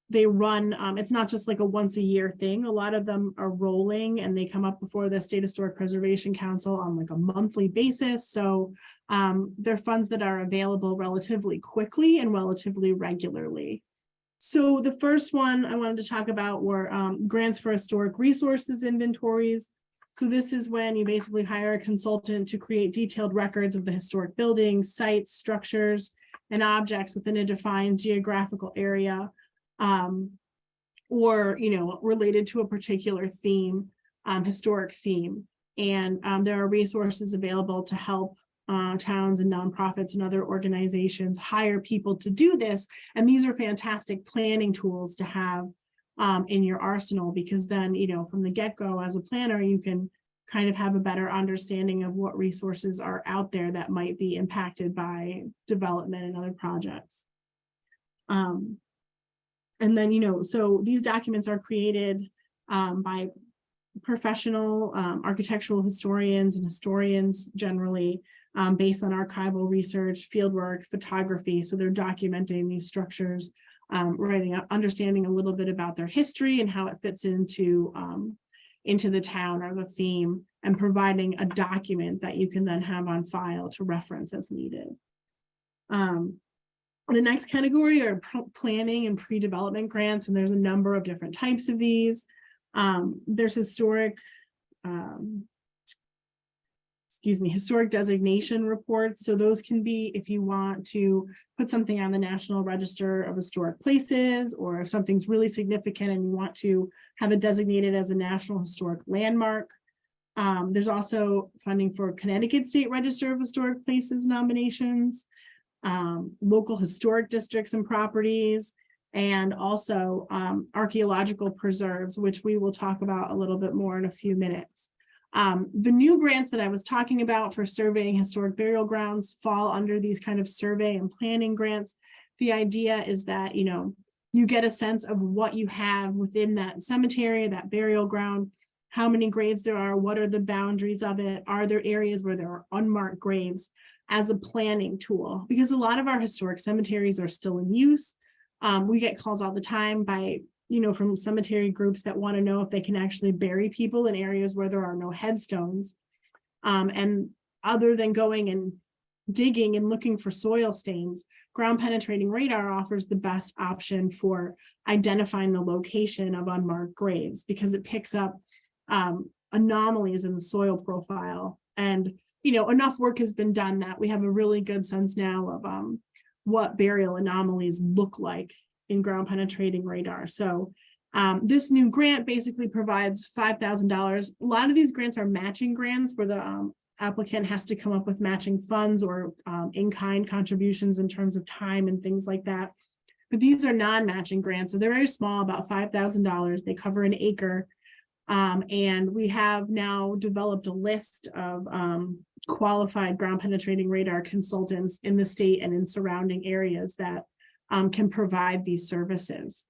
Speaker 2: they run, it's not just like a once a year thing. A lot of them are rolling and they come up before the State Historic Preservation Council on like a monthly basis. So they're funds that are available relatively quickly and relatively regularly. So the first one I wanted to talk about were grants for historic resources inventories. So this is when you basically hire a consultant to create detailed records of the historic buildings, sites, structures, and objects within a defined geographical area, or related to a particular theme, historic theme. And there are resources available to help towns and nonprofits and other organizations hire people to do this. And these are fantastic planning tools to have in your arsenal, because then, from the get-go as a planner, you can kind of have a better understanding of what resources are out there that might be impacted by development and other projects. And then, so these documents are created by professional architectural historians and historians generally, based on archival research, fieldwork, photography. So they're documenting these structures, understanding a little bit about their history and how it fits into the town or the theme, and providing a document that you can then have on file to reference as needed. The next category are planning and pre-development grants, and there's a number of different types of these. There's historic designation reports. So those can be if you want to put something on the National Register of Historic Places, or if something's really significant and you want to have it designated as a National Historic Landmark. There's also funding for Connecticut State Register of Historic Places nominations, local historic districts and properties, and also archaeological preserves, which we will talk about a little bit more in a few minutes. The new grants that I was talking about for surveying historic burial grounds fall under these kind of survey and planning grants. The idea is that, you get a sense of what you have within that cemetery, that burial ground, how many graves there are, what are the boundaries of it, are there areas where there are unmarked graves, as a planning tool, because a lot of our historic cemeteries are still in use. We get calls all the time by from cemetery groups that want to know if they can actually bury people in areas where there are no headstones. And other than going and digging and looking for soil stains, ground penetrating radar offers the best option for identifying the location of unmarked graves, because it picks up anomalies in the soil profile. And, enough work has been done that we have a really good sense now of what burial anomalies look like in ground penetrating radar. So this new grant basically provides $5,000. A lot of these grants are matching grants where the applicant has to come up with matching funds or in-kind contributions in terms of time and things like that. But these are non-matching grants, so they're very small, about $5,000. They cover an acre. And we have now developed a list of qualified ground penetrating radar consultants in the state and in surrounding areas that can provide these services.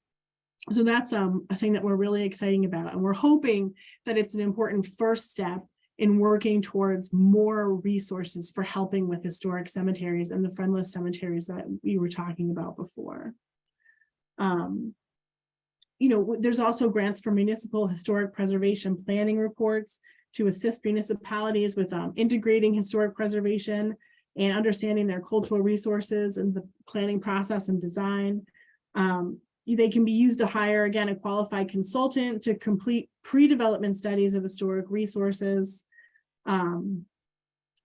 Speaker 2: So that's a thing that we're really excited about. And we're hoping that it's an important first step in working towards more resources for helping with historic cemeteries and the friendless cemeteries that we were talking about before. There's also grants for municipal historic preservation planning reports to assist municipalities with integrating historic preservation and understanding their cultural resources and the planning process and design. They can be used to hire, again, a qualified consultant to complete pre-development studies of historic resources.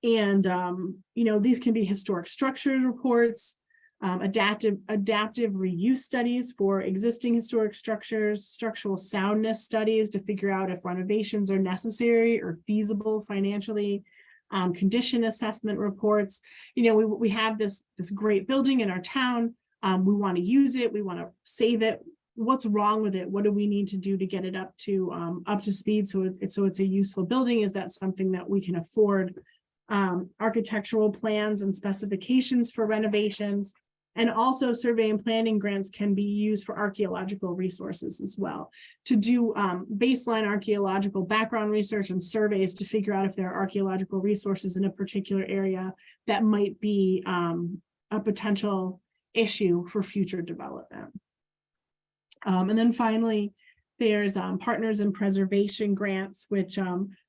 Speaker 2: These can be historic structures reports, adaptive reuse studies for existing historic structures, structural soundness studies to figure out if renovations are necessary or feasible financially, condition assessment reports. We have this great building in our town. We want to use it. We want to save it. What's wrong with it? What do we need to do to get it up to speed so it's a useful building? Is that something that we can afford? Architectural plans and specifications for renovations, and also survey and planning grants can be used for archaeological resources as well, to do baseline archaeological background research and surveys to figure out if there are archaeological resources in a particular area that might be a potential issue for future development. And then finally, there's partners in preservation grants, which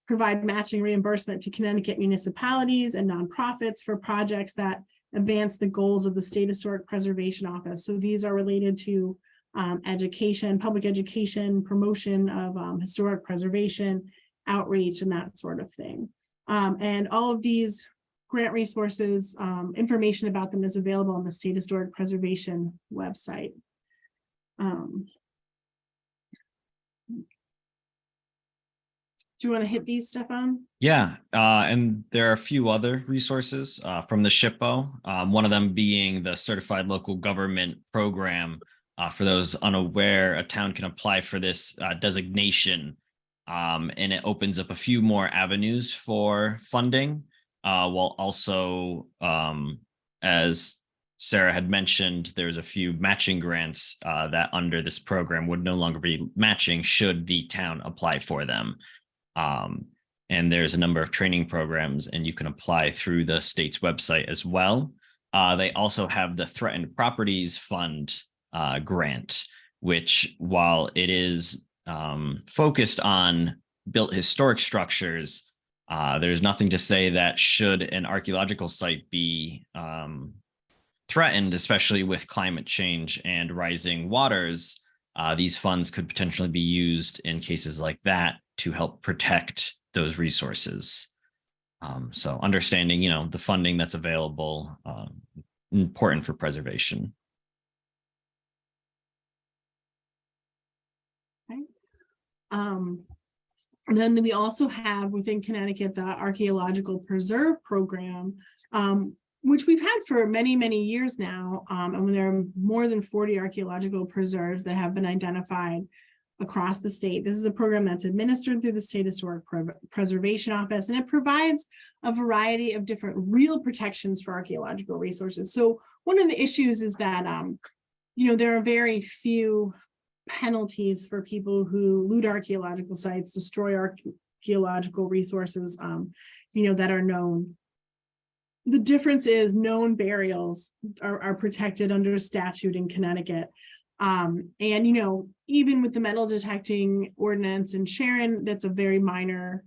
Speaker 2: provide matching reimbursement to Connecticut municipalities and nonprofits for projects that advance the goals of the State Historic Preservation Office. So these are related to education, public education, promotion of historic preservation, outreach, and that sort of thing. And all of these grant resources, information about them is available on the State Historic Preservation website. Do you want to hit these, Stefon?
Speaker 3: Yeah, and there are a few other resources from the SHPO, one of them being the Certified Local Government Program. For those unaware, a town can apply for this designation, and it opens up a few more avenues for funding, while also, as Sarah had mentioned, there's a few matching grants that under this program would no longer be matching should the town apply for them. And there's a number of training programs, and you can apply through the state's website as well. They also have the Threatened Properties Fund grant, which, while it is focused on built historic structures, there's nothing to say that should an archaeological site be threatened, especially with climate change and rising waters, these funds could potentially be used in cases like that to help protect those resources. So understanding, the funding that's available, important for preservation.
Speaker 2: Okay. And then we also have within Connecticut the Archaeological Preserve Program, which we've had for many, many years now. And there are more than 40 archaeological preserves that have been identified across the state. This is a program that's administered through the State Historic Preservation Office, and it provides a variety of different real protections for archaeological resources. So one of the issues is that, there are very few penalties for people who loot archaeological sites, destroy archaeological resources, that are known. The difference is known burials are protected under statute in Connecticut. And, even with the metal detecting ordinance in Sharon, that's a very minor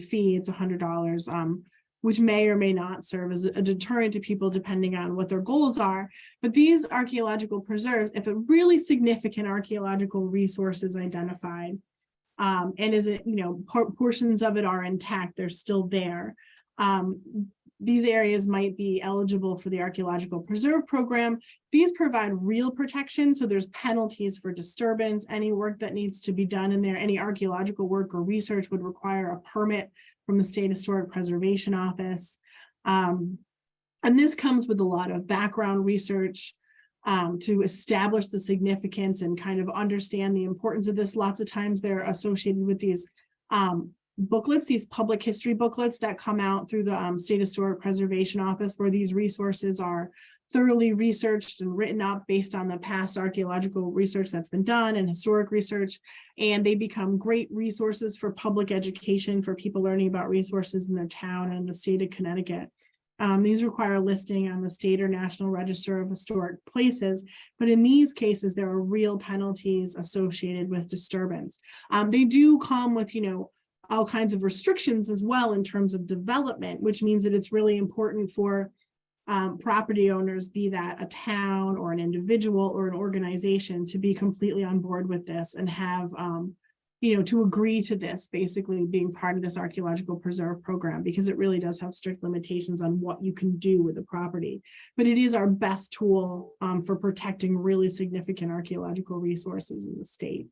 Speaker 2: fee. It's $100, which may or may not serve as a deterrent to people depending on what their goals are. But these archaeological preserves, if a really significant archaeological resource is identified, and is it, portions of it are intact, they're still there. These areas might be eligible for the Archaeological Preserve Program. These provide real protection, so there's penalties for disturbance. Any work that needs to be done in there, any archaeological work or research would require a permit from the State Historic Preservation Office. And this comes with a lot of background research to establish the significance and kind of understand the importance of this. Lots of times they're associated with these booklets, these public history booklets that come out through the State Historic Preservation Office, where these resources are thoroughly researched and written up based on the past archaeological research that's been done and historic research. And they become great resources for public education, for people learning about resources in their town and the state of Connecticut. These require a listing on the state or national register of historic places, but in these cases, there are real penalties associated with disturbance. They do come with, all kinds of restrictions as well in terms of development, which means that it's really important for property owners, be that a town or an individual or an organization, to be completely on board with this and have, to agree to this, basically being part of this archaeological preserve program, because it really does have strict limitations on what you can do with the property. But it is our best tool for protecting really significant archaeological resources in the state.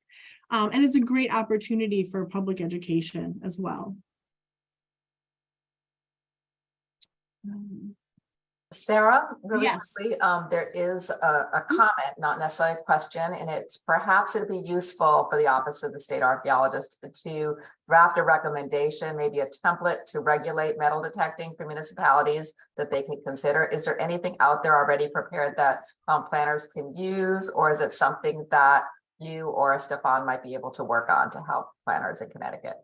Speaker 2: And it's a great opportunity for public education as well.
Speaker 1: Sarah, really
Speaker 2: Yes.
Speaker 1: quickly, there is a comment, not necessarily a question, and it's perhaps it'd be useful for the Office of the State Archaeologist to draft a recommendation, maybe a template to regulate metal detecting for municipalities that they can consider. Is there anything out there already prepared that planners can use, or is it something that you or Stefon might be able to work on to help planners in Connecticut?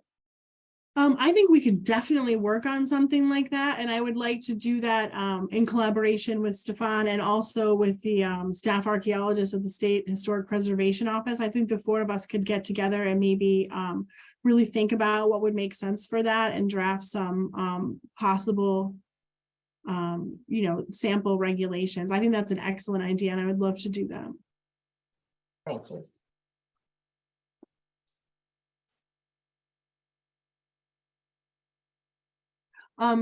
Speaker 2: I think we could definitely work on something like that. And I would like to do that in collaboration with Stefon and also with the staff archaeologist of the State Historic Preservation Office. I think the four of us could get together and maybe really think about what would make sense for that and draft some possible, sample regulations. I think that's an excellent idea and I would love to do that.
Speaker 1: Thank you.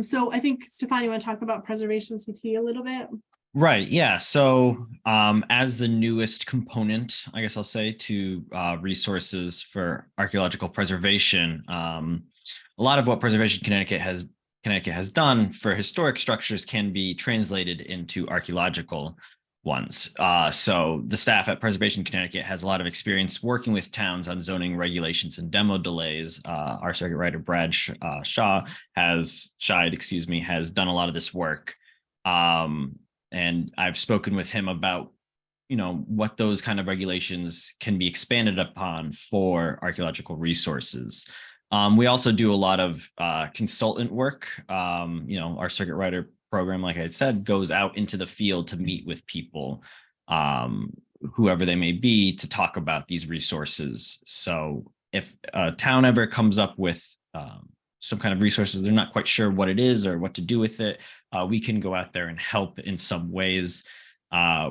Speaker 2: So I think, Stefon, you want to talk about preservation CT a little bit?
Speaker 3: Right. Yeah. So as the newest component, I guess I'll say, to resources for archaeological preservation, a lot of what Preservation Connecticut has done for historic structures can be translated into archaeological ones. So the staff at Preservation Connecticut has a lot of experience working with towns on zoning regulations and demo delays. Our circuit writer, Brad Scheid, has done a lot of this work. And I've spoken with him about, what those kind of regulations can be expanded upon for archaeological resources. We also do a lot of consultant work. Our circuit writer program, like I had said, goes out into the field to meet with people, whoever they may be, to talk about these resources. So if a town ever comes up with some kind of resources, they're not quite sure what it is or what to do with it, we can go out there and help in some ways.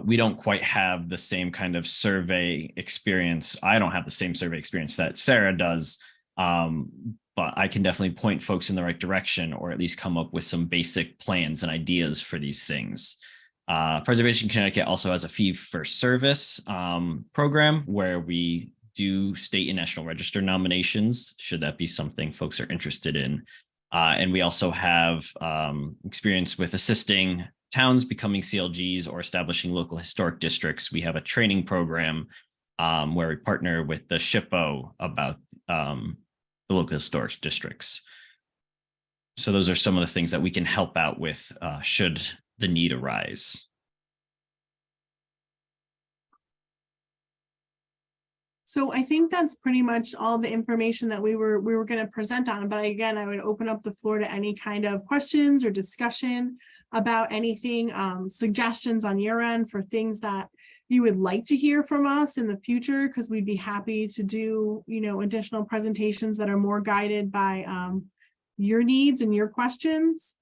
Speaker 3: We don't quite have the same kind of survey experience. I don't have the same survey experience that Sarah does. But I can definitely point folks in the right direction, or at least come up with some basic plans and ideas for these things. Preservation Connecticut also has a fee-for-service program where we do state and national register nominations, should that be something folks are interested in. And we also have experience with assisting towns becoming CLGs or establishing local historic districts. We have a training program where we partner with the SHPO about the local historic districts. So those are some of the things that we can help out with should the need arise.
Speaker 2: So I think that's pretty much all the information that we were going to present on. But again, I would open up the floor to any kind of questions or discussion about anything, suggestions on your end for things that you would like to hear from us in the future, because we'd be happy to do, additional presentations that are more guided by your needs and your questions.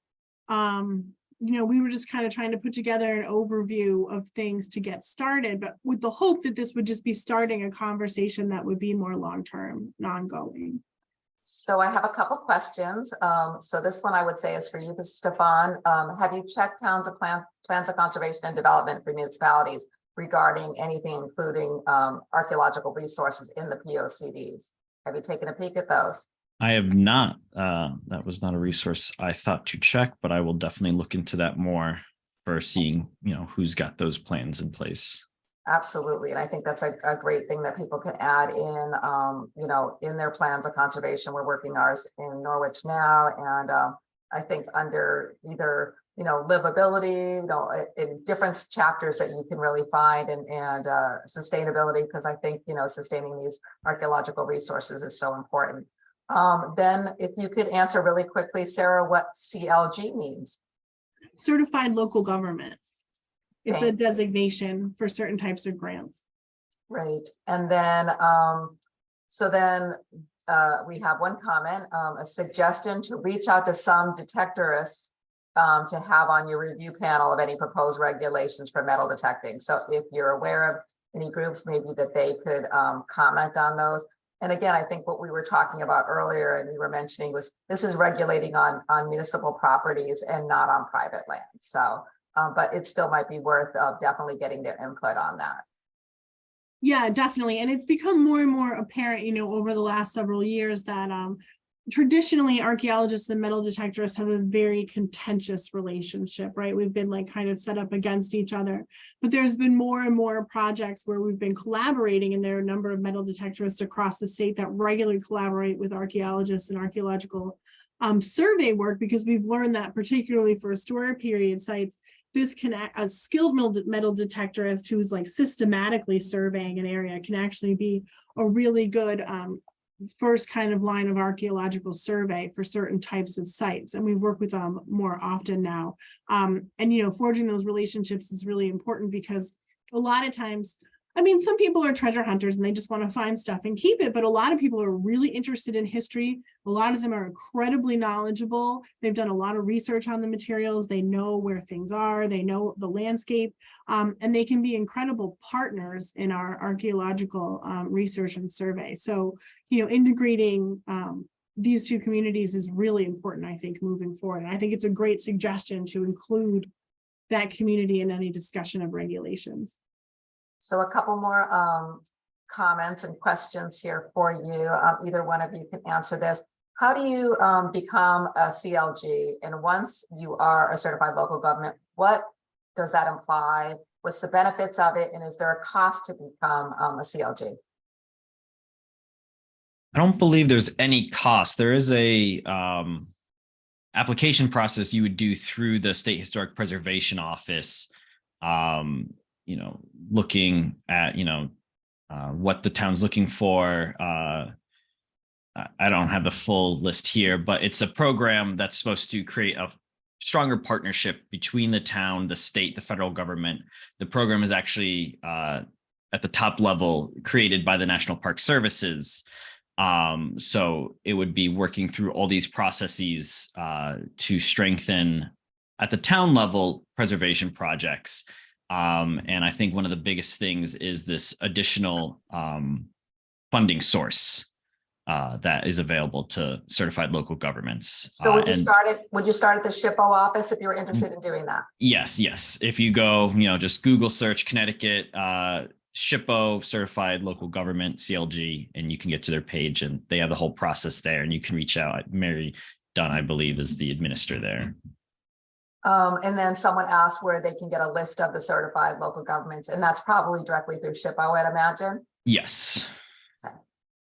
Speaker 2: We were just kind of trying to put together an overview of things to get started, but with the hope that this would just be starting a conversation that would be more long-term and ongoing.
Speaker 1: So I have a couple questions. So this one I would say is for you, Stefon. Have you checked plans of conservation and development for municipalities regarding anything, including archaeological resources in the POCDs? Have you taken a peek at those?
Speaker 3: I have not. That was not a resource I thought to check, but I will definitely look into that more for seeing, who's got those plans in place.
Speaker 1: Absolutely. And I think that's a great thing that people can add in, in their plans of conservation. We're working ours in Norwich now. And I think under either, livability, in different chapters that you can really find and sustainability, because I think, sustaining these archaeological resources is so important. Then if you could answer really quickly, Sarah, what CLG means.
Speaker 2: Certified local government. It's
Speaker 1: Thanks.
Speaker 2: a designation for certain types of grants.
Speaker 1: Right. And then, we have one comment, a suggestion to reach out to some detectorists to have on your review panel of any proposed regulations for metal detecting. So if you're aware of any groups, maybe that they could comment on those. And again, I think what we were talking about earlier and you were mentioning was this is regulating on municipal properties and not on private land. So, but it still might be worth definitely getting their input on that.
Speaker 2: Yeah, definitely. And it's become more and more apparent, over the last several years that traditionally archaeologists and metal detectorists have a very contentious relationship, right? We've been kind of set up against each other, but there's been more and more projects where we've been collaborating, and there are a number of metal detectorists across the state that regularly collaborate with archaeologists and archaeological survey work, because we've learned that particularly for historic period sites, a skilled metal detectorist who's systematically surveying an area can actually be a really good first kind of line of archaeological survey for certain types of sites. And we work with them more often now. And, forging those relationships is really important because a lot of times, some people are treasure hunters and they just want to find stuff and keep it. But a lot of people are really interested in history. A lot of them are incredibly knowledgeable. They've done a lot of research on the materials. They know where things are. They know the landscape. And they can be incredible partners in our archaeological research and survey. So, integrating these two communities is really important, I think, moving forward. And I think it's a great suggestion to include that community in any discussion of regulations.
Speaker 1: So a couple more comments and questions here for you. Either one of you can answer this. How do you become a CLG? And once you are a certified local government, what does that imply? What's the benefits of it? And is there a cost to become a CLG?
Speaker 3: I don't believe there's any cost. There is a application process you would do through the State Historic Preservation Office. Looking at, what the town's looking for. I don't have the full list here, but it's a program that's supposed to create a stronger partnership between the town, the state, the federal government. The program is actually at the top level created by the National Park Services. So it would be working through all these processes to strengthen at the town level preservation projects. And I think one of the biggest things is this additional funding source that is available to certified local governments.
Speaker 1: So would you start at the SHPO office if you were interested in doing that?
Speaker 3: Yes. If you go, just Google search Connecticut SHPO certified local government CLG, and you can get to their page, and they have the whole process there, and you can reach out. Mary Dunn, I believe, is the administrator there.
Speaker 1: And then someone asked where they can get a list of the certified local governments, and that's probably directly through SHPO, I'd imagine.
Speaker 3: Yes.
Speaker 1: Okay.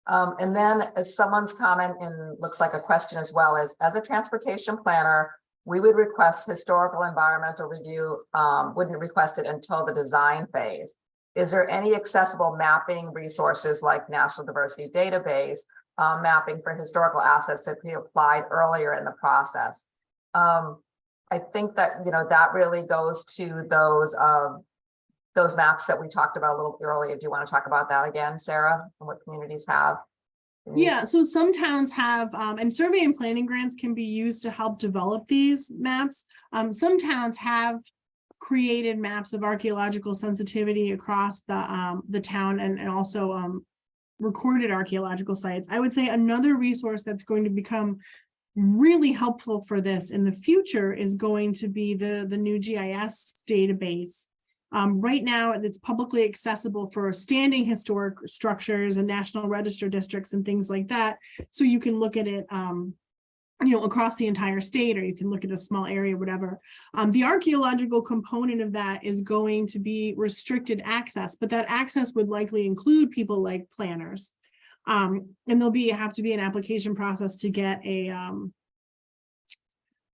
Speaker 1: And then as someone's comment, and looks like a question as well, is as a transportation planner, we would request historical environmental review, wouldn't request it until the design phase. Is there any accessible mapping resources like National Diversity Database mapping for historical assets that be applied earlier in the process? I think that, that really goes to those maps that we talked about a little earlier. Do you want to talk about that again, Sarah, and what communities have?
Speaker 2: Yeah, so some towns have, and survey and planning grants can be used to help develop these maps. Some towns have created maps of archaeological sensitivity across the town and also recorded archaeological sites. I would say another resource that's going to become really helpful for this in the future is going to be the new GIS database Right now, it's publicly accessible for standing historic structures and National Register districts and things like that. So you can look at it, across the entire state, or you can look at a small area, whatever. The archaeological component of that is going to be restricted access, but that access would likely include people like planners. And there'll have to be an application process to get a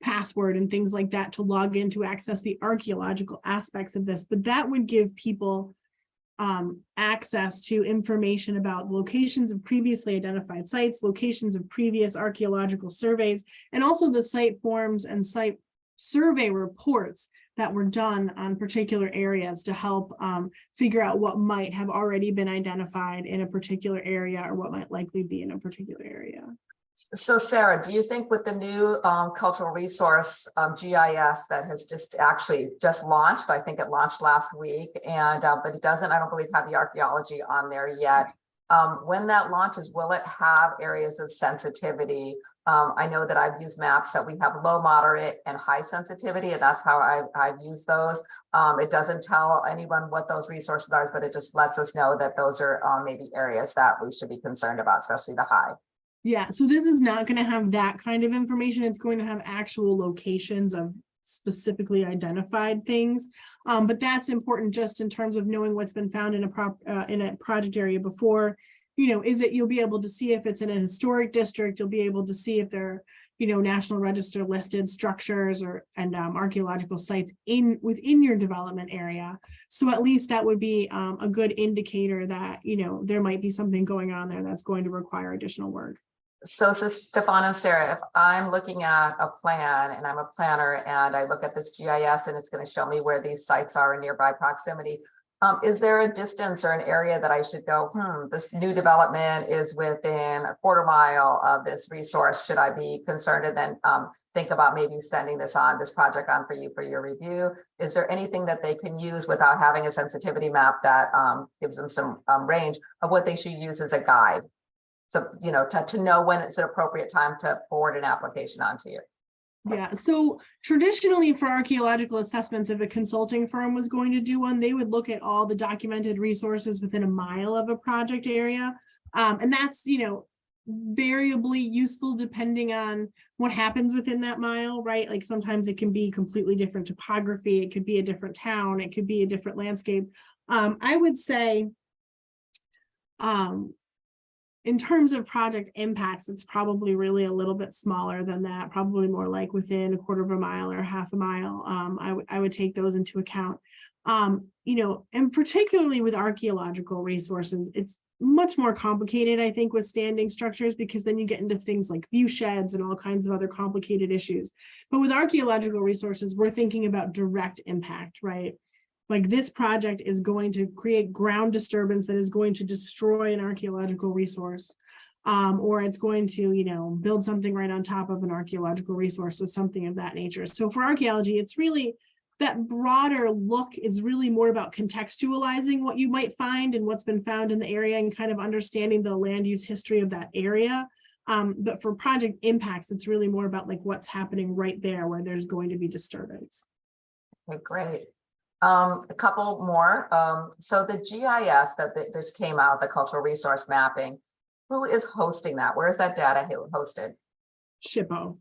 Speaker 2: password and things like that to log in to access the archaeological aspects of this. But that would give people access to information about locations of previously identified sites, locations of previous archaeological surveys, and also the site forms and site survey reports that were done on particular areas to help figure out what might have already been identified in a particular area or what might likely be in a particular area.
Speaker 1: So Sarah, do you think with the new cultural resource GIS that has just launched, I think it launched last week, and but it doesn't, I don't believe, have the archaeology on there yet. When that launches, will it have areas of sensitivity? I know that I've used maps that we have low, moderate, and high sensitivity, and that's how I've used those. It doesn't tell anyone what those resources are, but it just lets us know that those are maybe areas that we should be concerned about, especially the high.
Speaker 2: Yeah, so this is not going to have that kind of information. It's going to have actual locations of specifically identified things. But that's important just in terms of knowing what's been found in a project area before. You'll be able to see if it's in a historic district. You'll be able to see if there are, National Register listed structures and archaeological sites within your development area. So at least that would be a good indicator that, there might be something going on there that's going to require additional work.
Speaker 1: So Stefon and Sarah, if I'm looking at a plan and I'm a planner and I look at this GIS and it's going to show me where these sites are in nearby proximity, is there a distance or an area that I should go, this new development is within a quarter mile of this resource? Should I be concerned and then think about maybe sending this project on for you for your review? Is there anything that they can use without having a sensitivity map that gives them some range of what they should use as a guide? So, to know when it's an appropriate time to forward an application onto you.
Speaker 2: Yeah, so traditionally for archaeological assessments, if a consulting firm was going to do one, they would look at all the documented resources within a mile of a project area. And that's, variably useful depending on what happens within that mile, right? Like sometimes it can be completely different topography. It could be a different town. It could be a different landscape. I would say, in terms of project impacts, it's probably really a little bit smaller than that, probably more like within a quarter of a mile or half a mile. I would take those into account. And particularly with archaeological resources, it's much more complicated, I think, with standing structures, because then you get into things like view sheds and all kinds of other complicated issues. But with archaeological resources, we're thinking about direct impact, right? Like this project is going to create ground disturbance that is going to destroy an archaeological resource, or it's going to, build something right on top of an archaeological resource or something of that nature. So for archaeology, it's really that broader look is really more about contextualizing what you might find and what's been found in the area and kind of understanding the land use history of that area. But for project impacts, it's really more about like what's happening right there where there's going to be disturbance.
Speaker 1: Okay, great. A couple more. So the GIS that just came out, the cultural resource mapping, who is hosting that? Where is that data hosted?
Speaker 2: SHPO.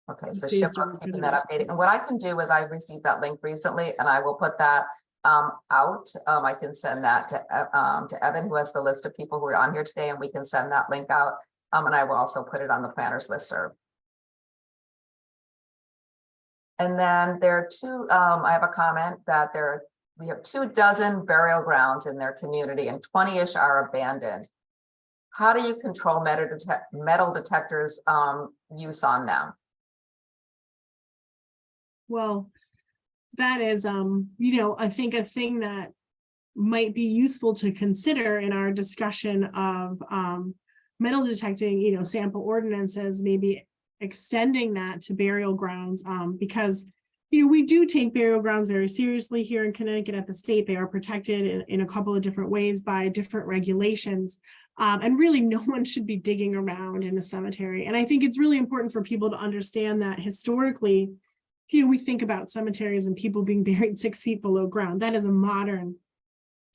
Speaker 1: Okay, so SHPO is keeping that updated. And what I can do is I received that link recently, and I will put that out. I can send that to Evan, who has the list of people who are on here today, and we can send that link out. And I will also put it on the planners listserv. And then there are two, I have a comment that we have 24 burial grounds in their community and 20-ish are abandoned. How do you control metal detectors use on them?
Speaker 2: Well, that is, I think a thing that might be useful to consider in our discussion of metal detecting, sample ordinances, maybe extending that to burial grounds, because we do take burial grounds very seriously here in Connecticut at the state. They are protected in a couple of different ways by different regulations, and really no one should be digging around in a cemetery. And I think it's really important for people to understand that historically we think about cemeteries and people being buried 6 feet below ground. That is a modern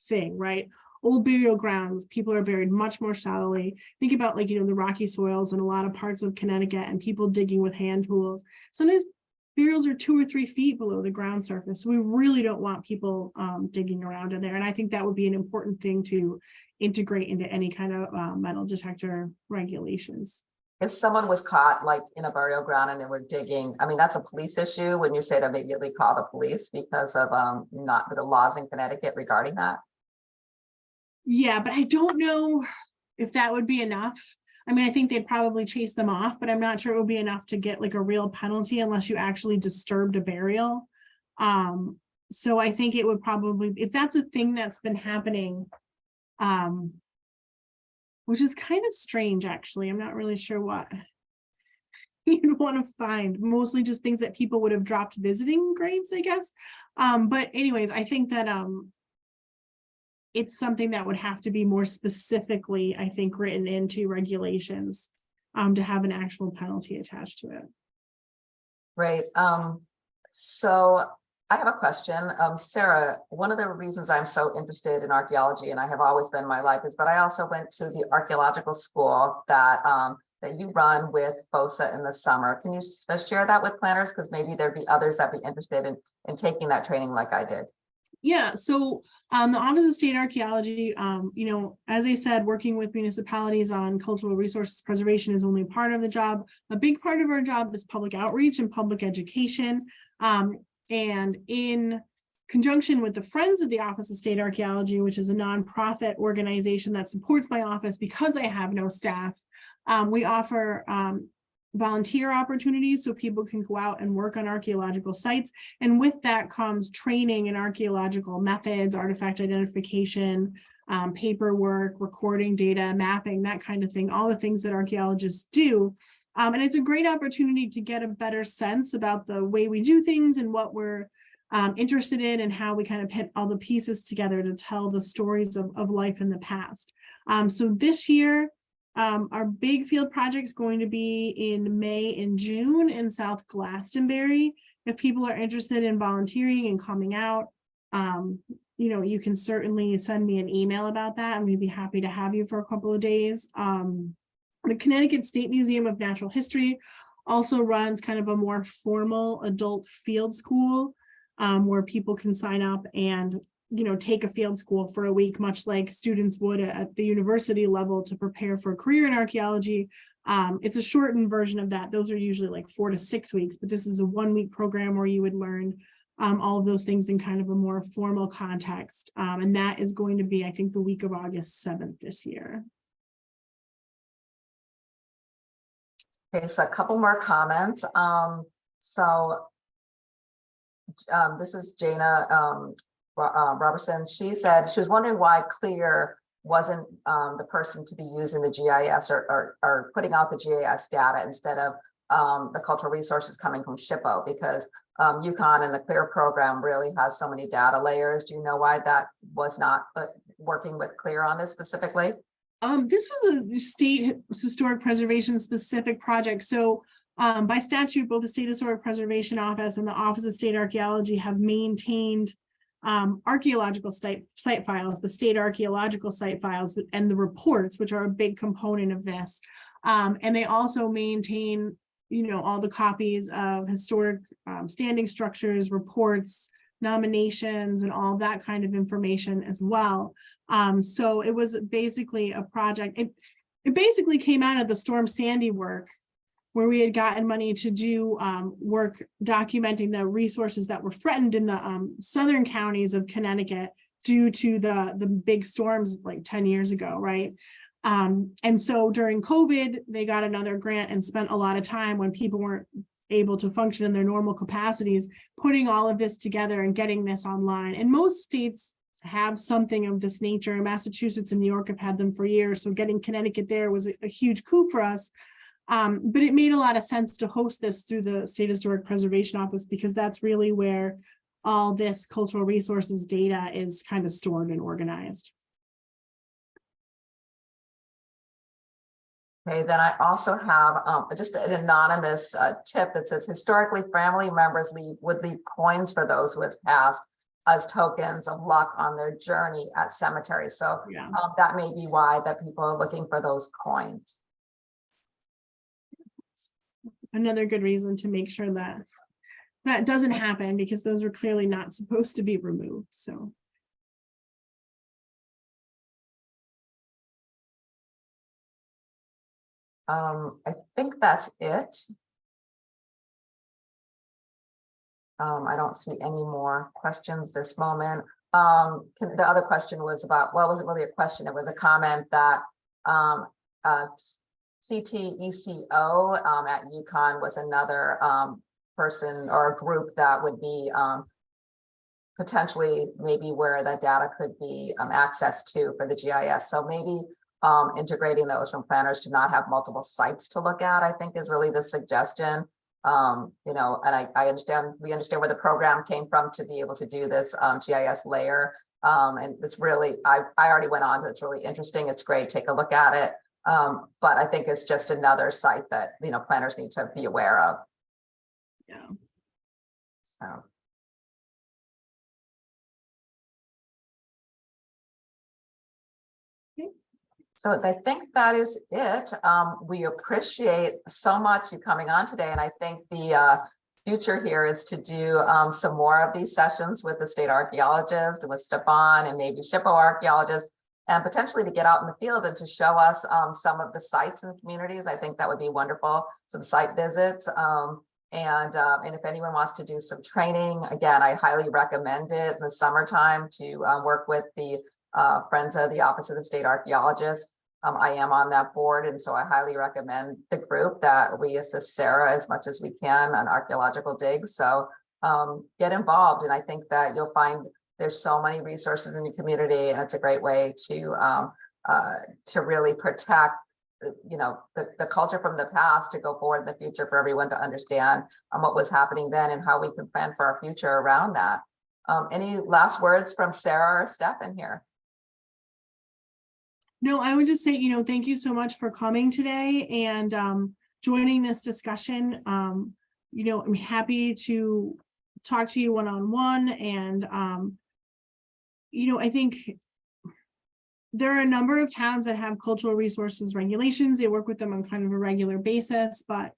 Speaker 2: thing, right? Old burial grounds, people are buried much more shallowly. Think about the rocky soils in a lot of parts of Connecticut and people digging with hand tools. Sometimes burials are 2 or 3 feet below the ground surface. So we really don't want people digging around in there. And I think that would be an important thing to integrate into any kind of metal detector regulations.
Speaker 1: If someone was caught like in a burial ground and they were digging, I mean, that's a police issue when you say to immediately call the police because of not the laws in Connecticut regarding that.
Speaker 2: Yeah, but I don't know if that would be enough. I mean, I think they'd probably chase them off, but I'm not sure it would be enough to get like a real penalty unless you actually disturbed a burial. So I think it would probably, if that's a thing that's been happening, which is kind of strange, actually. I'm not really sure what you'd want to find. Mostly just things that people would have dropped visiting graves, I guess. But anyways, I think that it's something that would have to be more specifically, I think, written into regulations to have an actual penalty attached to it.
Speaker 1: Right. So I have a question. Sarah, one of the reasons I'm so interested in archaeology, and I have always been in my life, is but I also went to the archaeological school that that you run with OSA in the summer. Can you share that with planners? Because maybe there'd be others that'd be interested in taking that training like I did.
Speaker 2: Yeah, so the Office of State Archaeology, as I said, working with municipalities on cultural resources preservation is only part of the job. A big part of our job is public outreach and public education. And in conjunction with the Friends of the Office of State Archaeology, which is a nonprofit organization that supports my office because I have no staff, we offer volunteer opportunities so people can go out and work on archaeological sites. And with that comes training in archaeological methods, artifact identification, paperwork, recording data, mapping, that kind of thing, all the things that archaeologists do. And it's a great opportunity to get a better sense about the way we do things and what we're interested in and how we kind of put all the pieces together to tell the stories of life in the past. So this year, our big field project is going to be in May and June in South Glastonbury. If people are interested in volunteering and coming out, you can certainly send me an email about that and we'd be happy to have you for a couple of days. The Connecticut State Museum of Natural History also runs kind of a more formal adult field school where people can sign up and take a field school for a week, much like students would at the university level to prepare for a career in archaeology. It's a shortened version of that. Those are usually like 4 to 6 weeks, but this is a 1-week program where you would learn all of those things in kind of a more formal context. And that is going to be, I think, the week of August 7th this year.
Speaker 1: Okay, so a couple more comments. This is Jana Robertson. She said she was wondering why CLEAR wasn't the person to be using the GIS or putting out the GIS data instead of the cultural resources coming from SHPO, because UConn and the CLEAR program really has so many data layers. Do you know why that was not working with CLEAR on this specifically?
Speaker 2: This was a state historic preservation specific project. So by statute, both the State Historic Preservation Office and the Office of State Archaeology have maintained archaeological site files, the state archaeological site files, and the reports, which are a big component of this. And they also maintain, all the copies of historic standing structures, reports, nominations, and all that kind of information as well. So it was basically a project. It basically came out of the Storm Sandy work, where we had gotten money to do work documenting the resources that were threatened in the southern counties of Connecticut due to the big storms like 10 years ago, right? And so during COVID, they got another grant and spent a lot of time when people weren't able to function in their normal capacities, putting all of this together and getting this online. And most states have something of this nature. Massachusetts and New York have had them for years. So getting Connecticut there was a huge coup for us. But it made a lot of sense to host this through the State Historic Preservation Office, because that's really where all this cultural resources data is kind of stored and organized.
Speaker 1: Okay, then I also have just an anonymous tip that says historically family members would leave coins for those who have passed as tokens of luck on their journey at cemeteries. So
Speaker 2: Yeah.
Speaker 1: that may be why that people are looking for those coins.
Speaker 2: Another good reason to make sure that that doesn't happen, because those are clearly not supposed to be removed. So
Speaker 1: I think that's it. I don't see any more questions this moment. The other question was about, well, it wasn't really a question, it was a comment that CTECO at UConn was another person or a group that would be potentially maybe where the data could be accessed to for the GIS. So maybe integrating those from planners to not have multiple sites to look at, I think is really the suggestion. You know, and I understand, we understand where the program came from to be able to do this GIS layer. And it's really, I already went on to, it's really interesting. It's great. Take a look at it. But I think it's just another site that, you know, planners need to be aware of.
Speaker 2: yeah.
Speaker 1: So. So I think that is it. We appreciate so much you coming on today. And I think the future here is to do some more of these sessions with the state archaeologist and with Stefon and maybe SHPO archaeologist, and potentially to get out in the field and to show us some of the sites in the communities. I think that would be wonderful. Some site visits. And if anyone wants to do some training, again, I highly recommend it in the summertime to work with the Friends of the Office of the State Archaeologist. I am on that board, and so I highly recommend the group that we assist Sarah as much as we can on archaeological digs. So get involved, and I think that you'll find there's so many resources in the community, and it's a great way to really protect, you know, the culture from the past to go forward in the future for everyone to understand what was happening then and how we can plan for our future around that. Any last words from Sarah or Stefon here?
Speaker 2: No, I would just say, you know, thank you so much for coming today and joining this discussion. You know, I'm happy to talk to you one-on-one, and you know, I think there are a number of towns that have cultural resources regulations. They work with them on kind of a regular basis, but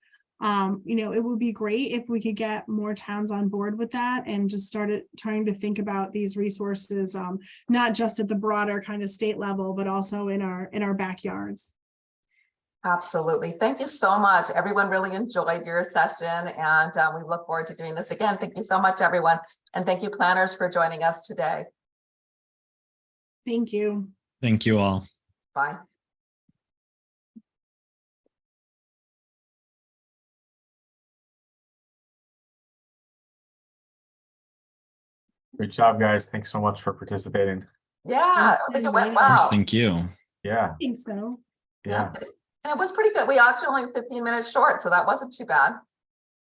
Speaker 2: you know, it would be great if we could get more towns on board with that and just started trying to think about these resources, not just at the broader kind of state level, but also in our backyards.
Speaker 1: Absolutely. Thank you so much. Everyone really enjoyed your session, and we look forward to doing this again. Thank you so much, everyone. And thank you, planners, for joining us today.
Speaker 2: Thank you.
Speaker 3: Thank you all.
Speaker 1: Bye.
Speaker 4: Great job, guys. Thanks so much for participating.
Speaker 1: Yeah, I think it went
Speaker 3: Of course,
Speaker 1: well.
Speaker 3: thank you.
Speaker 4: Yeah,
Speaker 2: I think so.
Speaker 4: yeah.
Speaker 1: And it was pretty good. We actually only 15 minutes short, so that wasn't too bad.